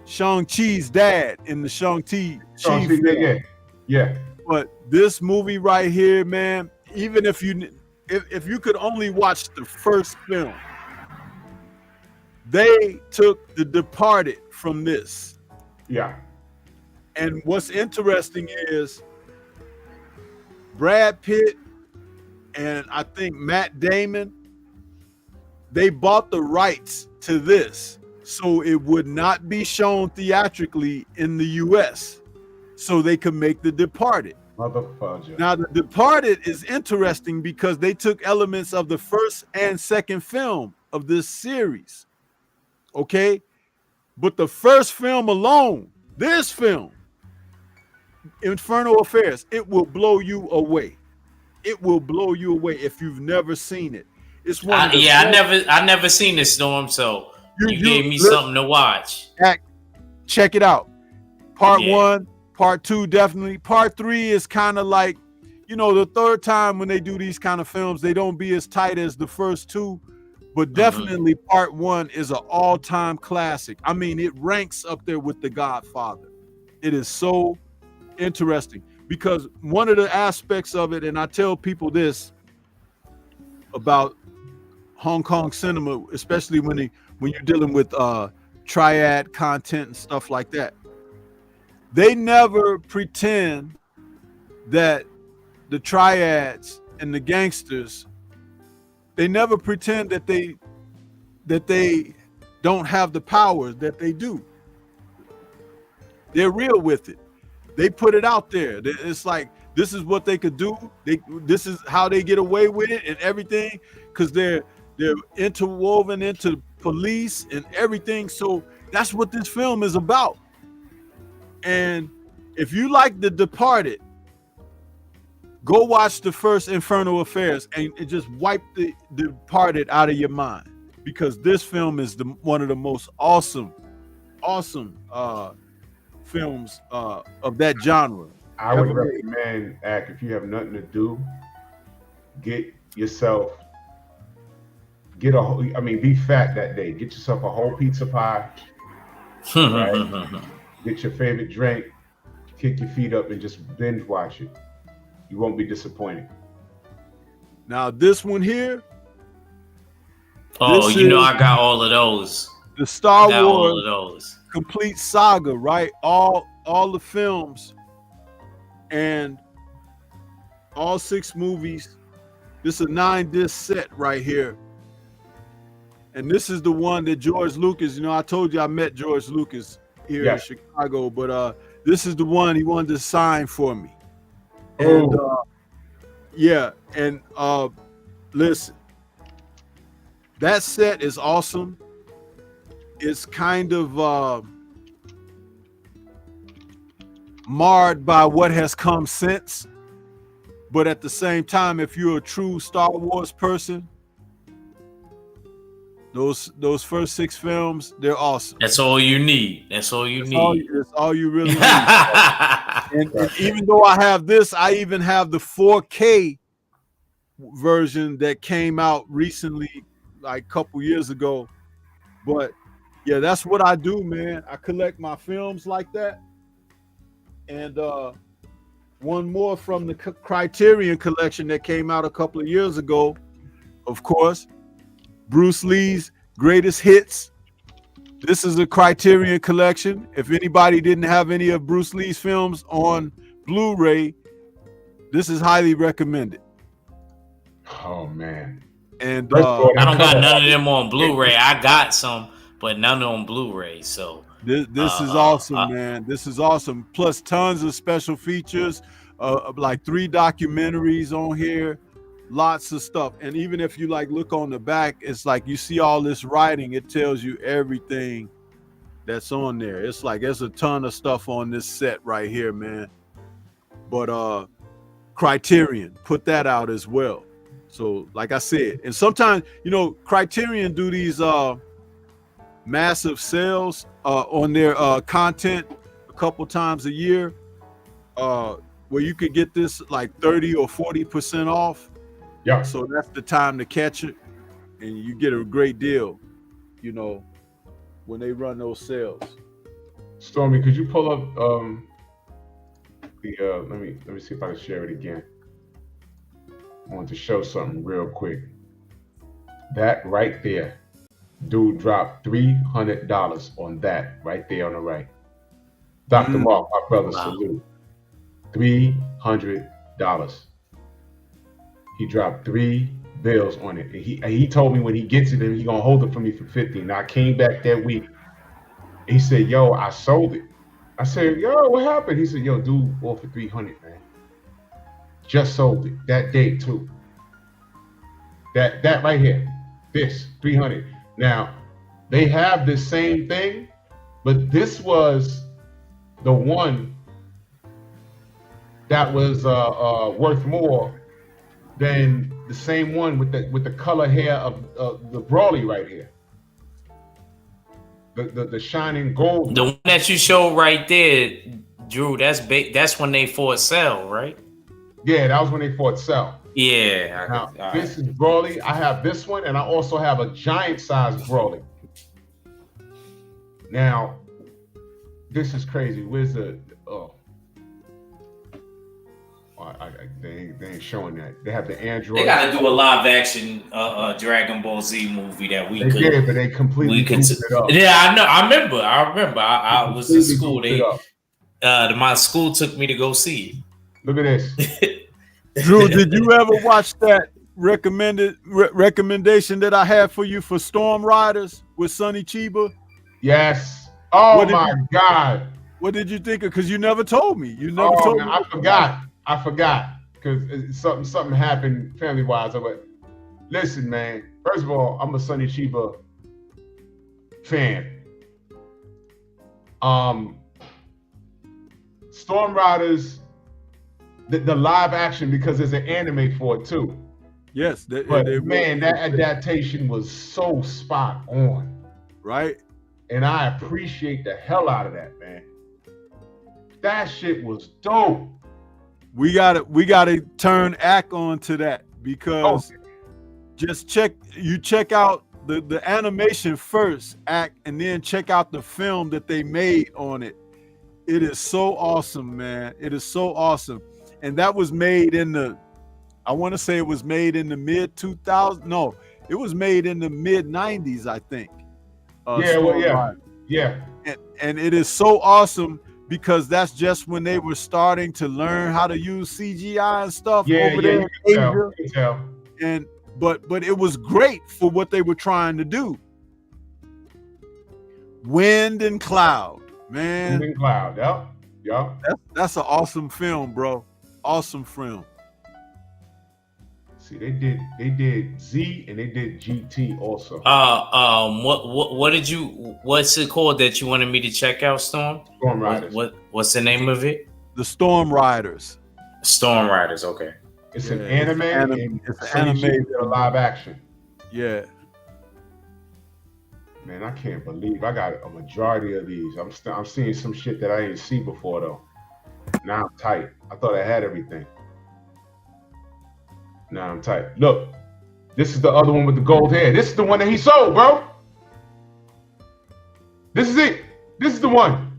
Shang-Chi's dad in the Shang-Chi film. Yeah. But this movie right here, man, even if you could only watch the first film, they took The Departed from this. Yeah. And what's interesting is Brad Pitt and I think Matt Damon, they bought the rights to this so it would not be shown theatrically in the US, so they could make The Departed. Motherfudger. Now, The Departed is interesting because they took elements of the first and second film of this series. Okay? But the first film alone, this film, Infernal Affairs, it will blow you away. It will blow you away if you've never seen it. It's one of the I never seen this, Storm, so you gave me something to watch. Check it out. Part 1, part 2, definitely. Part 3 is kind of like, the third time when they do these kind of films, they don't be as tight as the first 2, but definitely part 1 is an all-time classic. I mean, it ranks up there with The Godfather. It is so interesting because one of the aspects of it, and I tell people this about Hong Kong cinema, especially when you're dealing with triad content and stuff like that, they never pretend that the triads and the gangsters, they never pretend that they don't have the powers that they do. They're real with it. They put it out there. It's like, this is what they could do. This is how they get away with it and everything, because they're interwoven into police and everything. So that's what this film is about. And if you like The Departed, go watch the first Infernal Affairs and just wipe The Departed out of your mind, because this film is one of the most awesome films of that genre. I would recommend, if you have nothing to do, be fat that day. Get yourself a whole pizza pie, right? Get your favorite drink, kick your feet up, and just binge watch it. You won't be disappointed. Now this one here. Oh, I got all of those. The Star Wars complete saga, right? All the films and all 6 movies. This is a 9-disc set right here. And this is the one that George Lucas, I told you I met George Lucas here in Chicago, but this is the one he wanted to sign for me. And listen, that set is awesome. It's kind of marred by what has come since, but at the same time, if you're a true Star Wars person, those first 6 films, they're awesome. That's all you need. That's all you really need. and even though I have this, I even have the 4K version that came out recently, like a couple years ago. But yeah, that's what I do, man. I collect my films like that. And one more from the Criterion collection that came out a couple of years ago, of course, Bruce Lee's Greatest Hits. This is a Criterion collection. If anybody didn't have any of Bruce Lee's films on Blu-ray, this is highly recommended. Oh man. And I don't got none of them on Blu-ray. I got some, but none on Blu-ray. So this is awesome, man. This is awesome. Plus tons of special features, like 3 documentaries on here, lots of stuff. And even if you look on the back, it's like you see all this writing. It tells you everything that's on there. It's like there's a ton of stuff on this set right here, man. But Criterion put that out as well. So like I said, and sometimes, Criterion do these massive sales on their content a couple times a year, where you could get this like 30 or 40% off. Yeah. So that's the time to catch it, and you get a great deal, when they run those sales. Stormy, could you pull up let me see if I can share it again. I want to show something real quick. That right there, dude dropped $300 on that right there on the right. Dr. Mark, my brother, salute. $300. He dropped 3 bills on it. And he told me when he gets it, he's gonna hold it for me for 50. And I came back that week. He said, "Yo, I sold it." I said, "Yo, what happened?" He said, "Yo, dude, offered 300, man." Just sold it that day too. That right here, this 300. Now they have the same thing, but this was the one that was worth more than the same one with the color hair of the Brawly right here. The shining gold. The one that you showed right there, Drew, that's when they fought Cell, right? Yeah, that was when they fought Cell. Yeah. Now, this is Brawly. I have this one, and I also have a giant size Brawly. Now, this is crazy. Where's the they ain't showing that. They have the Android. They got to do a live action Dragon Ball Z movie that we they could. Did, but they completely goofed it up. Yeah, I know. I remember. I was in school. My school took me to go see it. Look at this. Drew, did you ever watch that recommendation that I had for you for Storm Riders with Sonny Chiba? Yes. Oh my God. What did you think of? Because you never told me. You never told me. I forgot because something happened family wise. But listen, man. First of all, I'm a Sonny Chiba fan. Storm Riders, the live action, because there's an anime for it too. Yes, that adaptation was so spot on, right? And I appreciate the hell out of that, man. That shit was dope. We gotta turn Ack on to that because just check out the animation first, Ack, and then check out the film that they made on it. It is so awesome, man. It is so awesome. And that was made in the, I want to say it was made in the mid 2000s. No, it was made in the mid 90s, I think. Yeah. And it is so awesome because that's just when they were starting to learn how to use CGI and stuff over there in Asia. And but it was great for what they were trying to do. Wind and Cloud, man. Wind and Cloud, yep. That's an awesome film, bro. Awesome film. See, they did Z and they did GT also. What's it called that you wanted me to check out, Storm? Storm Riders. What's the name of it? The Storm Riders. Storm Riders, okay. It's an anime. It's an anime live action. Yeah. Man, I can't believe I got a majority of these. I'm seeing some shit that I didn't see before though. Now I'm tight. I thought I had everything. Now I'm tight. Look, this is the other one with the gold hair. This is the one that he sold, bro. This is it. This is the one.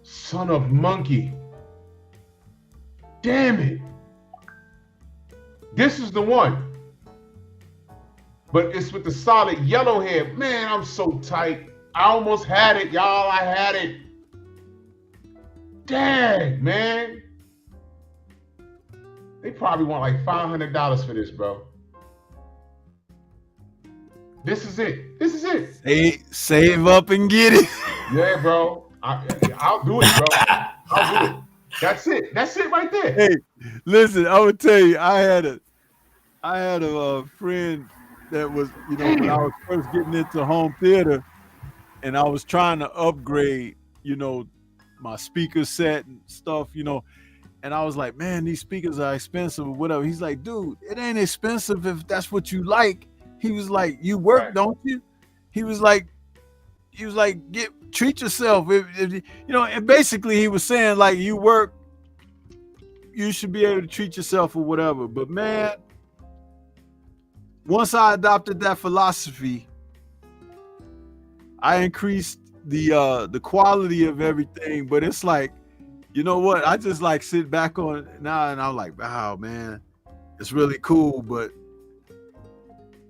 Son of Monkey. Damn it. This is the one. But it's with the solid yellow hair. Man, I'm so tight. I almost had it, y'all. I had it. Dang, man. They probably want like $500 for this, bro. This is it. This is it. Save up and get it. Yeah, bro. I'll do it, bro. I'll do it. That's it. That's it right there. Hey, listen, I would tell you, I had a friend that was, when I was first getting into home theater, and I was trying to upgrade, my speaker set and stuff, and I was like, man, these speakers are expensive or whatever. He's like, dude, it ain't expensive if that's what you like. He was like, you work, right, don't you? He was like, treat yourself. If and basically he was saying like, you work, you should be able to treat yourself or whatever. But man, once I adopted that philosophy, I increased the quality of everything. But it's like, you know what? I just like sit back on it now and I'm like, wow, man, it's really cool. But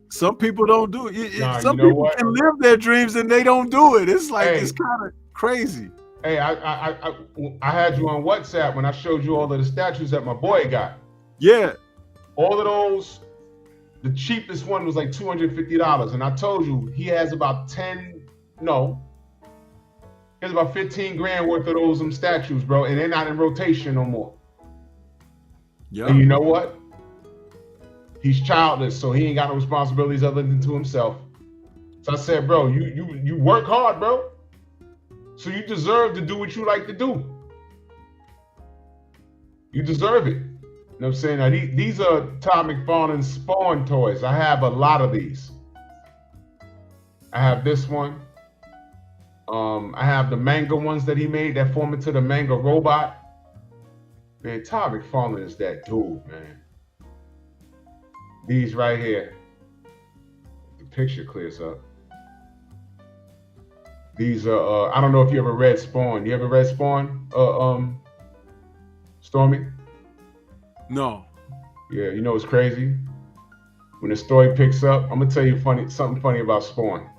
some people don't do it. Some people can live their dreams and they don't do it. It's like, it's kind of crazy. Hey, I had you on WhatsApp when I showed you all of the statues that my boy got. Yeah. All of those, the cheapest one was like $250. And I told you he has about 15 grand worth of those statues, bro. And they're not in rotation no more. Yeah. And you know what? He's childless, so he ain't got no responsibilities other than to himself. So I said, bro, you work hard, bro. So you deserve to do what you like to do. You deserve it. You know what I'm saying? Now, these are Todd McFarlane's Spawn toys. I have a lot of these. I have this one. I have the manga ones that he made that form into the manga robot. Man, Todd McFarlane is that dude, man. These right here. The picture clears up. These are, I don't know if you ever read Spawn. You ever read Spawn, Stormy? No. Yeah, you know what's crazy? When the story picks up, I'm gonna tell you something funny about Spawn.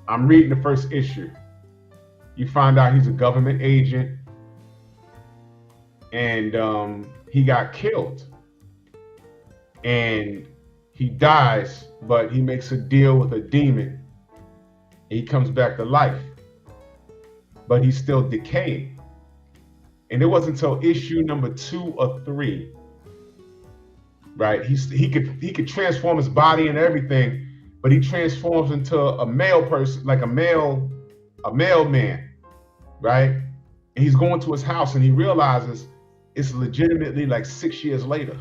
I'm reading the first issue. You find out he's a government agent, and he got killed. And he dies, but he makes a deal with a demon. He comes back to life, but he's still decaying. And it wasn't until issue number 2 or 3, right? He could transform his body and everything, but he transforms into a male person, like a mailman, right? And he's going to his house and he realizes it's legitimately like 6 years later.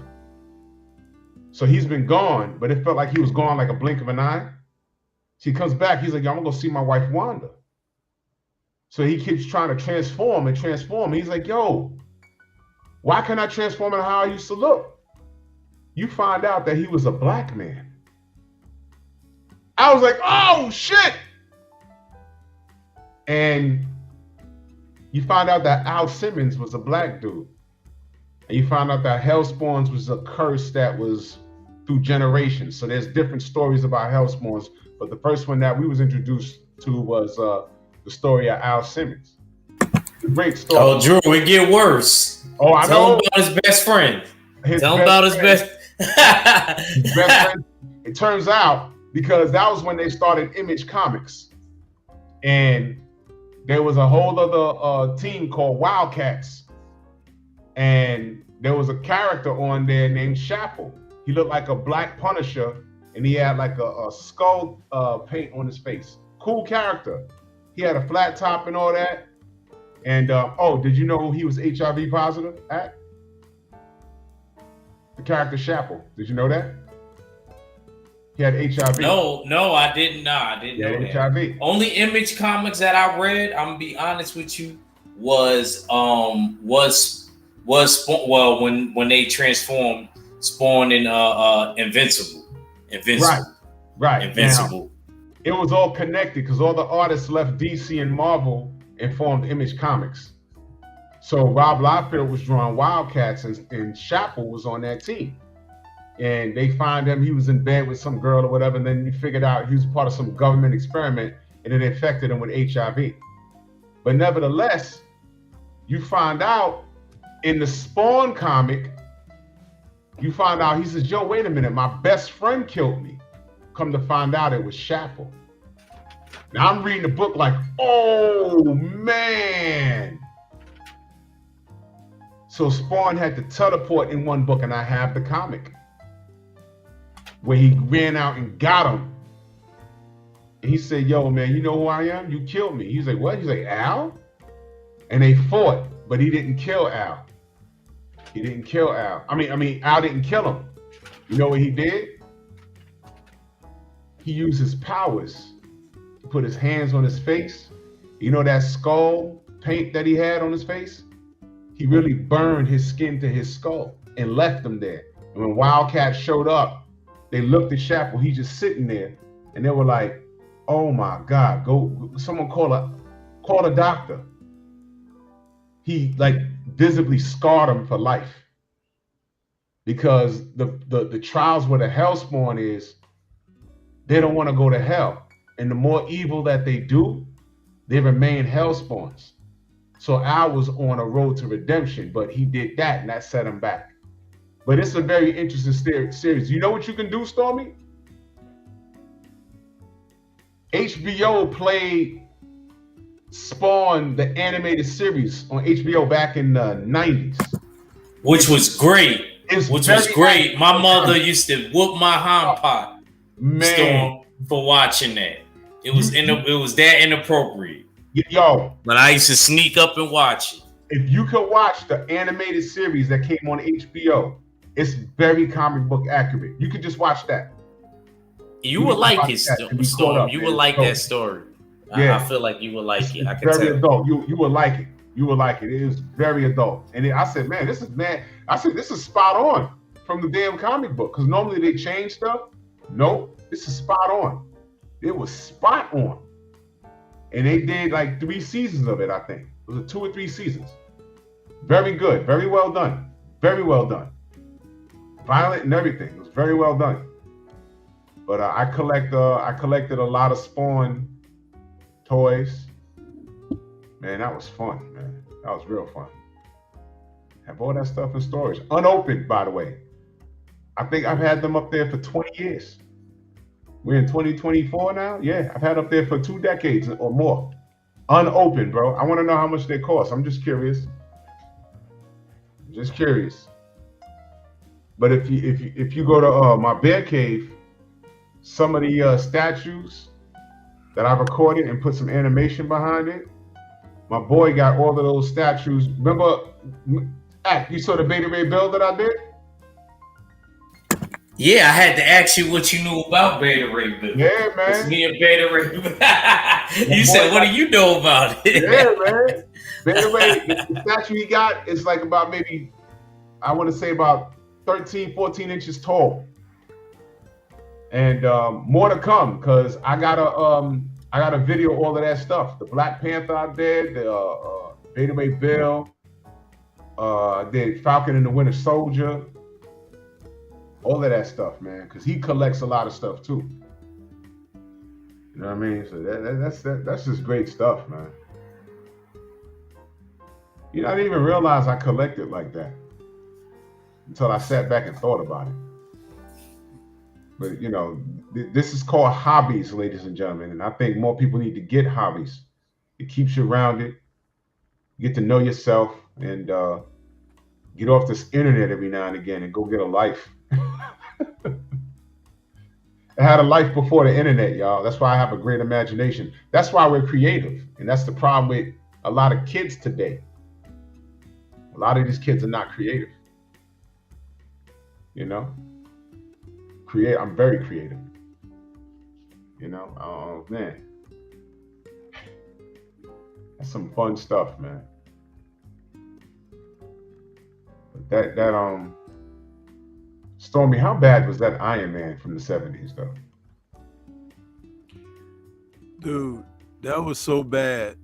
So he's been gone, but it felt like he was gone like a blink of an eye. So he comes back, he's like, yo, I'm gonna go see my wife, Wanda. So he keeps trying to transform and transform. He's like, yo, why can't I transform into how I used to look? You find out that he was a black man. I was like, oh shit. And you find out that Al Simmons was a black dude. And you find out that Hellspawns was a curse that was through generations. So there's different stories about Hellspawns, but the first one that we was introduced to was the story of Al Simmons. Great story. Oh, Drew, it get worse. Oh, I Tell know. him about his best friend. Tell him about his best friend. It turns out, because that was when they started Image Comics. And there was a whole other team called Wildcats. And there was a character on there named Shareable. He looked like a black Punisher, and he had like a skull paint on his face. Cool character. He had a flat top and all that. And oh, did you know he was HIV positive at? The character Shareable. Did you know that? He had HIV. No, I didn't. Nah, I didn't know that. HIV. Only Image Comics that I read, I'm gonna be honest with you, was when they transformed Spawn in Invincible. Right. Invincible. Now, it was all connected because all the artists left DC and Marvel and formed Image Comics. So Rob Liefeld was drawing Wildcats, and Shareable was on that team. And they find him, he was in bed with some girl or whatever, and then you figured out he was part of some government experiment, and it infected him with HIV. But nevertheless, you find out in the Spawn comic, you find out, he says, yo, wait a minute, my best friend killed me. Come to find out it was Shareable. Now I'm reading the book like, oh man. So Spawn had to teleport in one book, and I have the comic where he ran out and got him. And he said, yo, man, you know who I am? You killed me. He's like, what? He's like, Al? And they fought, but he didn't kill Al. He didn't kill Al. I mean, Al didn't kill him. You know what he did? He used his powers to put his hands on his face. You know that skull paint that he had on his face? He really burned his skin to his skull and left him there. And when Wildcat showed up, they looked at Shareable. He's just sitting there, and they were like, "Oh my God! Go! Someone call a doctor." He like visibly scarred him for life because the trials where the Hellspawn is, they don't want to go to hell, and the more evil that they do, they remain Hellspawns. So Al was on a road to redemption, but he did that, and that set him back. But it's a very interesting series. You know what you can do, Stormy? HBO played Spawn, the animated series on HBO back in the 90s. which was great. It's Which very was great. nice. My mother used to whoop my hind part Man, for watching that. It was that inappropriate. yo, But I used to sneak up and watch it. if you could watch the animated series that came on HBO, it's very comic book accurate. You could just watch that. You would like it, Storm. Storm. You would like that story. Yeah. I feel like you would like it. I It's can very tell. adult. You would like it. You would like it. It is very adult. And I said, man, this is spot on from the damn comic book. Because normally they change stuff. Nope, this is spot on. It was spot on. And they did like 3 seasons of it, I think. It was 2 or 3 seasons. Very good. Very well done. Very well done. Violent and everything. It was very well done. But I collected a lot of Spawn toys. Man, that was fun, man. That was real fun. Have all that stuff in storage. Unopened, by the way. I think I've had them up there for 20 years. We're in 2024 now? Yeah, I've had up there for 2 decades or more. Unopened, bro. I want to know how much they cost. I'm just curious. Just curious. But if you go to my bear cave, some of the statues that I recorded and put some animation behind it, my boy got all of those statues. Remember, you saw the Beta Ray Bill that I did? Yeah, I had to ask you what you knew about Beta Ray Bill. Yeah, man. It's me and Beta Ray Bill. You said, what do you know about it? Yeah, man. Beta Ray, the statue he got is like about maybe, I want to say about 13, 14 inches tall. And more to come, because I got a video of all of that stuff. The Black Panther I did, the Beta Ray Bill, did Falcon and the Winter Soldier, all of that stuff, man, because he collects a lot of stuff too. You know what I mean? So that's just great stuff, man. You know, I didn't even realize I collected like that until I sat back and thought about it. But, you know, this is called hobbies, ladies and gentlemen. And I think more people need to get hobbies. It keeps you rounded. You get to know yourself and get off this internet every now and again and go get a life. I had a life before the internet, y'all. That's why I have a great imagination. That's why we're creative. And that's the problem with a lot of kids today. A lot of these kids are not creative. You know? I'm very creative. You know? Oh, man. That's some fun stuff, man. But that Stormy, how bad was that Iron Man from the 70s, though? Dude, that was so bad.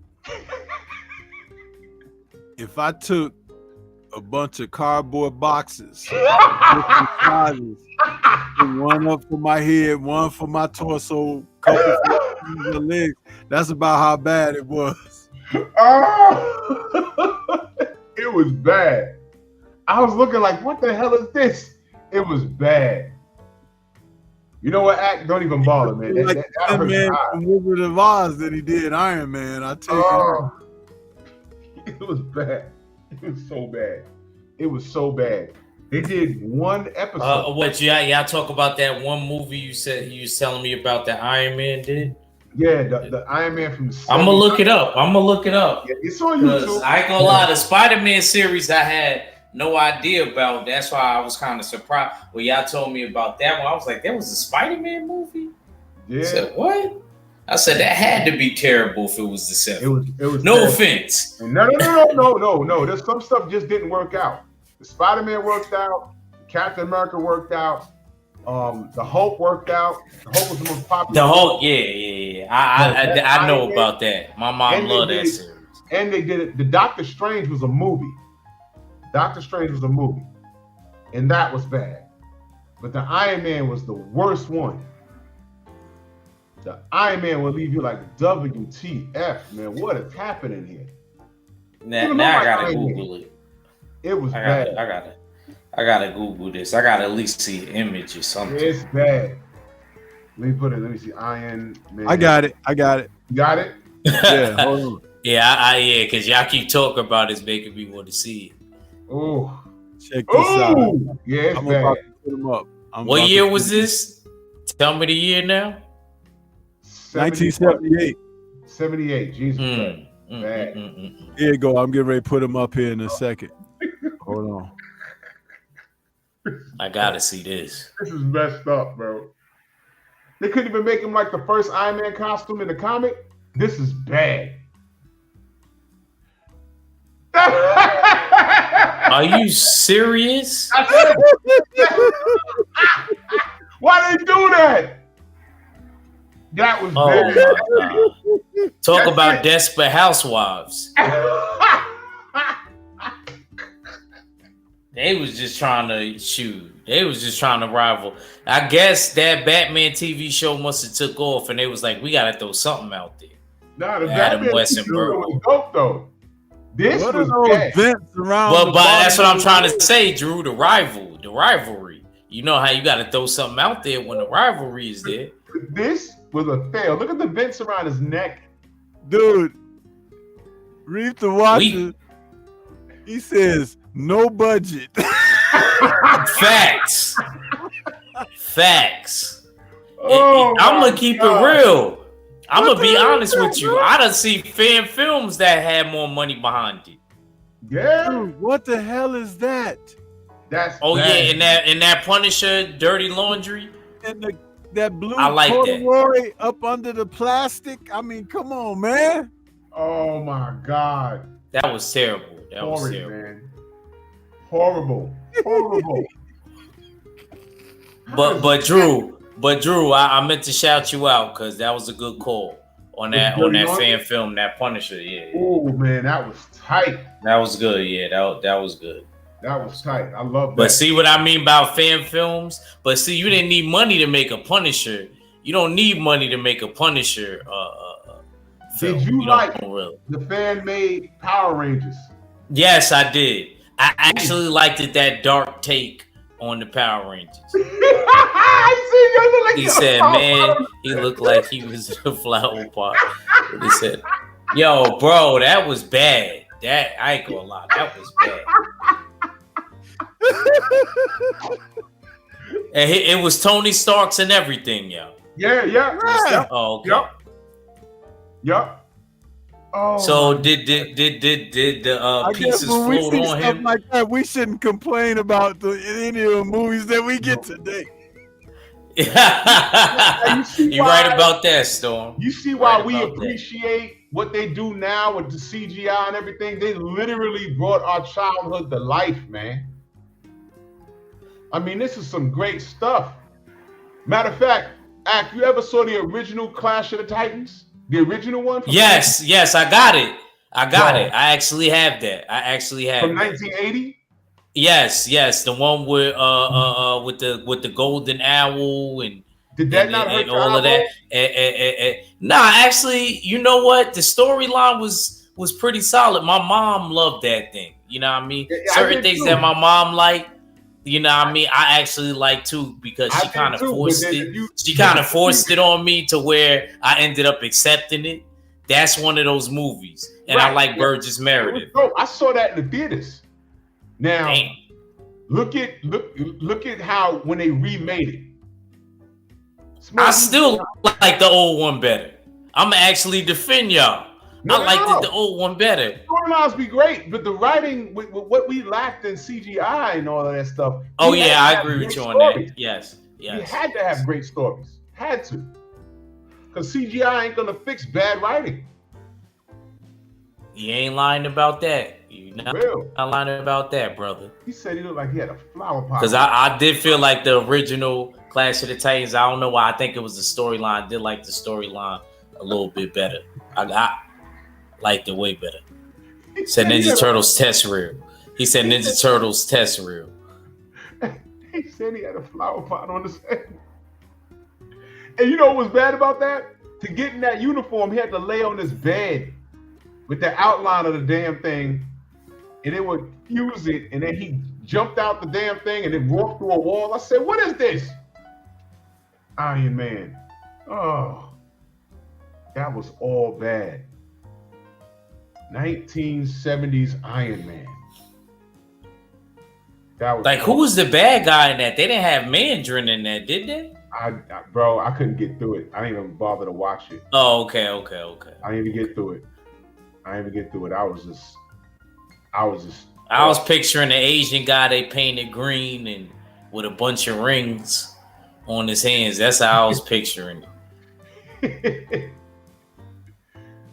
If I took a bunch of cardboard boxes, different sizes, one up for my head, one for my torso, couple for the legs, that's about how bad it was. Oh, it was bad. I was looking like, what the hell is this? It was bad. You know what? Don't even bother, man. Like that man from Wizard of Oz that he did Iron Man. I tell you, it was bad. It was so bad. It was so bad. They did one episode. What y'all talk about that one movie you said you was telling me about that Iron Man did? Yeah, the Iron Man from the 70s. I'm gonna look it up. Yeah, it's on YouTube. I ain't gonna lie, the Spider-Man series I had no idea about. That's why I was kind of surprised when y'all told me about that one. I was like, there was a Spider-Man movie? Yeah. I said, what? I said, that had to be terrible if it was the 70s. It was no terrible. offense. No. There's some stuff just didn't work out. The Spider-Man worked out. Captain America worked out. The Hulk worked out. The Hulk was the most popular. The Hulk, yeah. I know about that. My mom loved that series. And they did it. The Doctor Strange was a movie. And that was bad. But the Iron Man was the worst one. The Iron Man will leave you like, WTF, man. What is happening here? Now I gotta Google it. It was bad. I gotta Google this. I gotta at least see an image or something. It's bad. Let me see. Iron Man. I got it. You got it? Yeah, hold on. Yeah, because y'all keep talking about it, it's making me want to see it. Oh, Check this out. Oh, yeah, it's I'm bad. about to put them up. What year was this? Tell me the year now. 1978. 78. Jesus Christ. Bad. Here you go. I'm getting ready to put them up here in a second. Hold on. I gotta see this. This is messed up, bro. They couldn't even make him like the first Iron Man costume in the comic. This is bad. Are you serious? Why they do that? That was Oh bad. my God. Talk about desperate housewives. They was just trying to shoot. They was just trying to rival. I guess that Batman TV show must have took off, and they was like, "We gotta throw something out there." Nah, the Adam Batman West and TV Burke. was dope though. This What was are those bad. vents around? But the that's what bottom I'm trying of to say, Drew. The rivalry. You know how you got to throw something out there when the rivalry is there. This was a fail. Look at the vents around his neck. Dude, read the watcher. He says no budget. Facts. Oh, I'm gonna my keep God. it real. I'm What gonna be the hell honest is with that, you. bro? I done seen fan films that had more money behind it. Yeah, Dude, what the hell is that? that's Oh bad. yeah, and that Punisher Dirty Laundry. And that blue I like that. corduroy up under the plastic. I mean, come on, man. Oh my God. That was terrible. That was Horrid, terrible. man. Horrible. Horrible. But Drew, I meant to shout you out because that was a good call on that fan film, that Punisher. Yeah, Oh man, that was tight. that was good. Yeah, that was good. That was tight. I love that. But see what I mean about fan films? But see, you didn't need money to make a Punisher. You don't need money to make a Punisher film. Did you like don't really. the fan-made Power Rangers? Yes, I did. I actually liked it, that dark take on the Power Rangers. He said, man, he looked like he was in a flower pot. He said, yo, bro, that was bad. That I ain't gonna lie, that was bad. And it was Tony Stark's and everything, yo. Yeah. Oh, okay. Yep. Oh. So did the I guess pieces when we float see on stuff him? like that, we shouldn't complain about any of the movies that we get today. You're why- right about that, Storm. You see why Right we about that. appreciate what they do now with the CGI and everything? They literally brought our childhood to life, man. I mean, this is some great stuff. Matter of fact, Ak, you ever saw the original Clash of the Titans? The original one? Yes, I got it. Wow. I actually have that. From 1980? Yes, the one with the golden owl and Did that not hurt and your all of that. eyeball? Nah, actually, you know what? The storyline was pretty solid. My mom loved that thing. You know what I mean? Yeah, I Certain did things too. that my mom liked, you know what I mean? I actually like too because I she did kind of too, but forced then it. you- She kind of forced it on me to where I ended up accepting it. That's one of those movies. And I Right. like Burgess It was Meredith. dope. I saw that in the theaters. Now, Damn. look at how when they remade it. I still like the old one better. I'm gonna actually defend y'all. No, I liked no. the old one better. Storylines be great, but the writing with what we lacked in CGI and all of that stuff. Oh we had yeah, to I have agree with great you on stories. that. Yes. We had to have great stories. Had to. Because CGI ain't gonna fix bad writing. You ain't lying about that. You not Real. lying about that, brother. He said he looked like he had a flower pot. Because I did feel like the original Clash of the Titans. I don't know why. I think it was the storyline. I did like the storyline a little bit better. I liked it way better. He Said he Ninja had a- Turtles test real. He said Ninja Turtles test real. He said he had a flower pot on his head. And you know what was bad about that? To get in that uniform, he had to lay on his bed with the outline of the damn thing, and it would fuse it, and then he jumped out the damn thing and then walked through a wall. I said, what is this? Iron Man. Oh, that was all bad. 1970s Iron Man. That was like, who was the bad guy in that? They didn't have Mandarin in that, did they? Bro, I couldn't get through it. I didn't even bother to watch it. Oh, okay. I didn't even get through it. I was picturing the Asian guy they painted green and with a bunch of rings on his hands. That's how I was picturing it.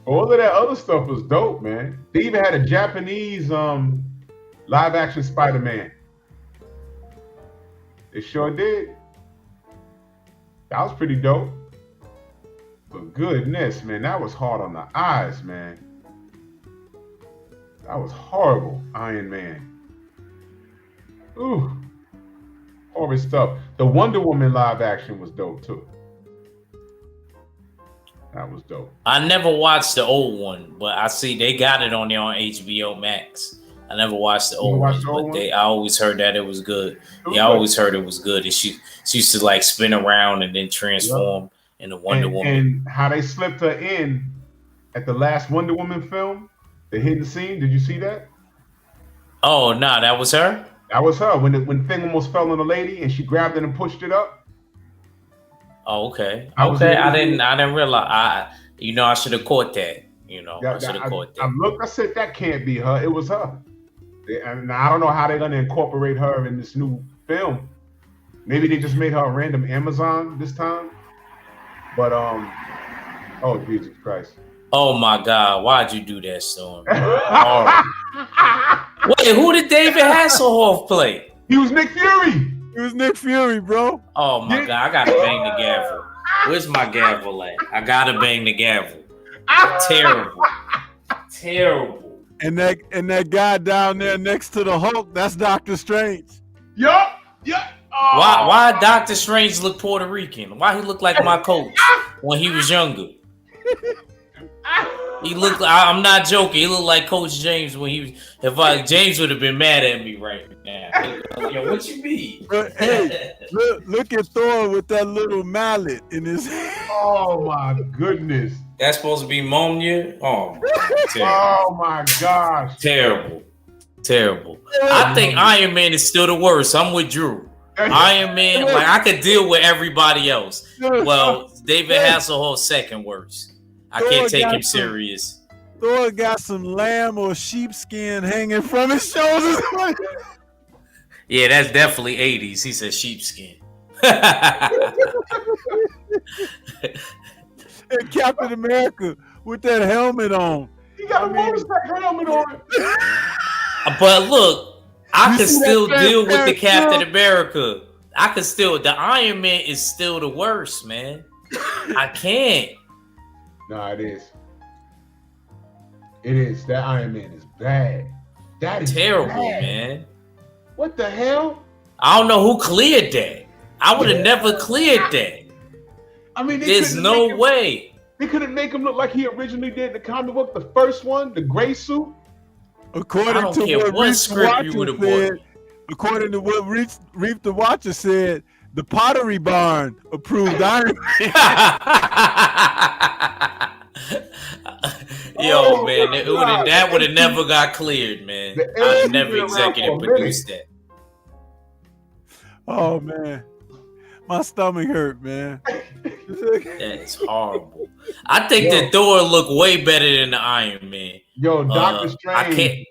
All of that other stuff was dope, man. They even had a Japanese live action Spider-Man. They sure did. That was pretty dope. But goodness, man, that was hard on the eyes, man. That was horrible, Iron Man. Ooh, horrible stuff. The Wonder Woman live action was dope too. That was dope. I never watched the old one, but I see they got it on there on HBO Max. I never watched the old one, but I always heard that it was good. I always heard it was good. And she used to like spin around and then transform into Wonder Woman. And how they slipped her in at the last Wonder Woman film, the hidden scene. Did you see that? Oh no, that was her. That was her when the thing almost fell on the lady and she grabbed it and pushed it up. Oh, okay. I didn't realize. I should have caught that. I should have caught that. I looked. I said that can't be her. It was her. And I don't know how they're gonna incorporate her in this new film. Maybe they just made her a random Amazon this time. But oh Jesus Christ! Oh my God! Why'd you do that, Storm? Wait, who did David Hasselhoff play? He was Nick Fury. It was Nick Fury, bro. Oh my God! I gotta bang the gavel. Where's my gavel at? I gotta bang the gavel. Terrible. And that guy down there next to the Hulk, that's Doctor Strange. Yup. Oh. Why Doctor Strange look Puerto Rican? Why he look like my coach when he was younger? He looked. I'm not joking. He looked like Coach James when he was. James would have been mad at me right now. Yo, what you mean? But, hey, look at Thor with that little mallet in his hand. Oh my goodness. That's supposed to be Mjolnir? Oh, oh my gosh. Terrible. I think Iron Man is still the worst. I'm with Drew. Iron Man, like I could deal with everybody else. Well, David Hasselhoff's second worst. I can't take him serious. Thor got some lamb or sheepskin hanging from his shoulders. Yeah, that's definitely 80s. He said sheepskin. And Captain America with that helmet on. He got a motorcycle helmet on. But look, I can still deal with the Captain America. The Iron Man is still the worst, man. I can't. No, it is. It is. That Iron Man is bad. That is terrible, bad. Man. What the hell? I don't know who cleared that. I would have never cleared that. I mean, there's no way. They couldn't make him look like he originally did in the comic book, the first one, the gray suit. According to what script you would have said, according to what Reef the Watcher said, the Pottery Barn approved Iron Man. Yo, man, that would have never got cleared, man. I never executive produced that. Oh man, my stomach hurt, man. That is horrible. I think the Thor look way better than the Iron Man. Yo, Doctor Strange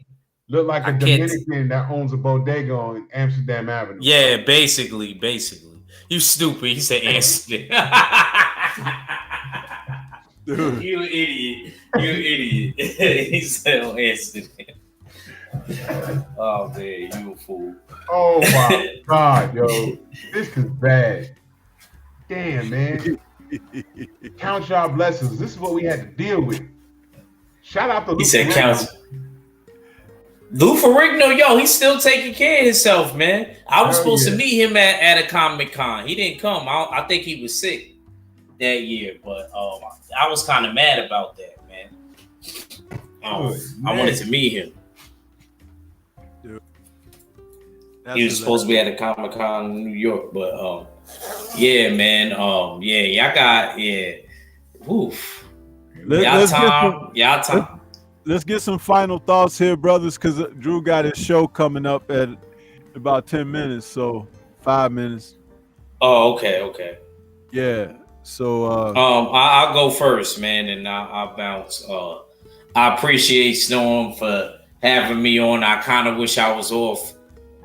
look like a Dominican that owns a bodega on Amsterdam Avenue. Yeah, basically. You stupid. He said Amsterdam. You idiot. He said Amsterdam. Oh man, you a fool. Oh my God, yo. This is bad. Damn, man. Count y'all blessings. This is what we had to deal with. Shout out to Lou. He said count. Lou Ferrigno, yo, he's still taking care of himself, man. I was supposed to meet him at a Comic-Con. He didn't come. I think he was sick that year, but I was kind of mad about that, man. I wanted to meet him. He was supposed to be at a Comic-Con in New York, but yeah, man. Y'all got Oof. Y'all time. Let's get some final thoughts here, brothers, because Drew got his show coming up at about 10 minutes, so 5 minutes. Oh, okay. Yeah. So I'll go first, man, and I'll bounce. I appreciate Storm for having me on. I kind of wish I was off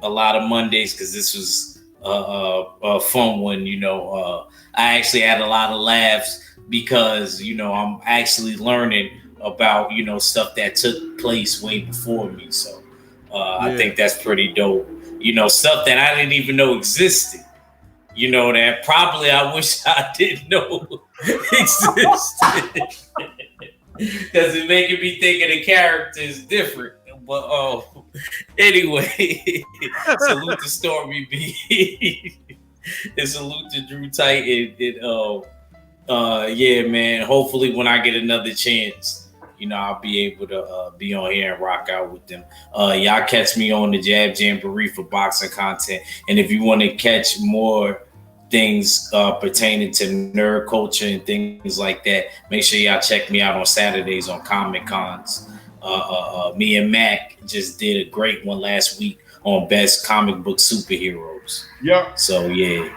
a lot of Mondays because this was a fun one. I actually had a lot of laughs because I'm actually learning about stuff that took place way before me. So I think that's pretty dope. Stuff that I didn't even know existed. That probably I wish I didn't know existed. Because it making me think of the characters different. But anyway, salute to Stormy B. And salute to Drew Titan. Yeah, man. Hopefully when I get another chance, I'll be able to be on here and rock out with them. Y'all catch me on the Jab Jamboree for boxing content. And if you want to catch more things pertaining to nerd culture and things like that, make sure y'all check me out on Saturdays on Comic Cons. Me and Mac just did a great one last week on best comic book superheroes. Yeah. So yeah,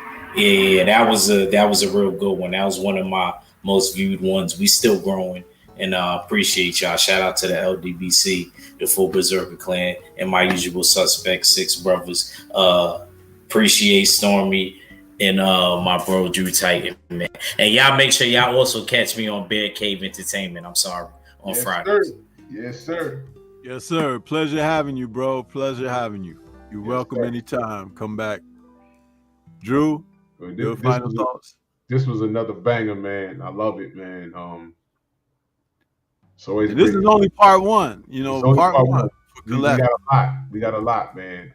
that was a real good one. That was one of my most viewed ones. We still growing, and appreciate y'all. Shout out to the LDBC, the Full Berserker Clan, and my usual suspects, 6 brothers. Appreciate Stormy and my bro Drew Titan, man. And y'all make sure y'all also catch me on Bear Cave Entertainment. I'm sorry, on Fridays. Yes, sir. Yes, sir. Pleasure having you, bro. Pleasure having you. You're welcome anytime. Come back. Drew, your final thoughts? This was another banger, man. I love it, man. So this is only part one. Part one. We got a lot, man.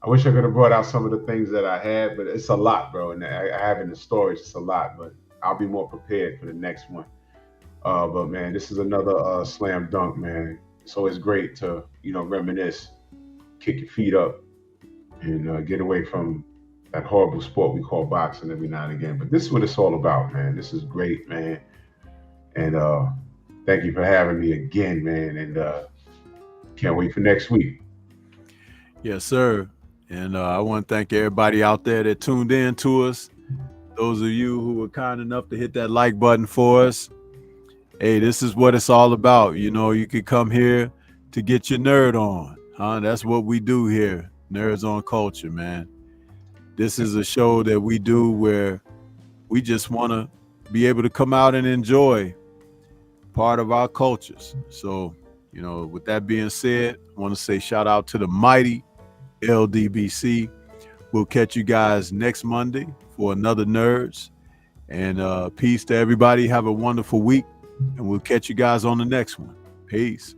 I wish I could have brought out some of the things that I had, but it's a lot, bro. And I have in the storage, it's a lot, but I'll be more prepared for the next one. But man, this is another slam dunk, man. It's always great to, reminisce, kick your feet up, and get away from that horrible sport we call boxing every now and again. But this is what it's all about, man. This is great, man. And thank you for having me again, man. And can't wait for next week. Yes, sir. And I want to thank everybody out there that tuned in to us. Those of you who were kind enough to hit that like button for us. Hey, this is what it's all about. You could come here to get your nerd on. That's what we do here. Nerds on Culture, man. This is a show that we do where we just want to be able to come out and enjoy part of our cultures. So, with that being said, I want to say shout out to the mighty LDBC. We'll catch you guys next Monday for another Nerds. And peace to everybody. Have a wonderful week. And we'll catch you guys on the next one. Peace.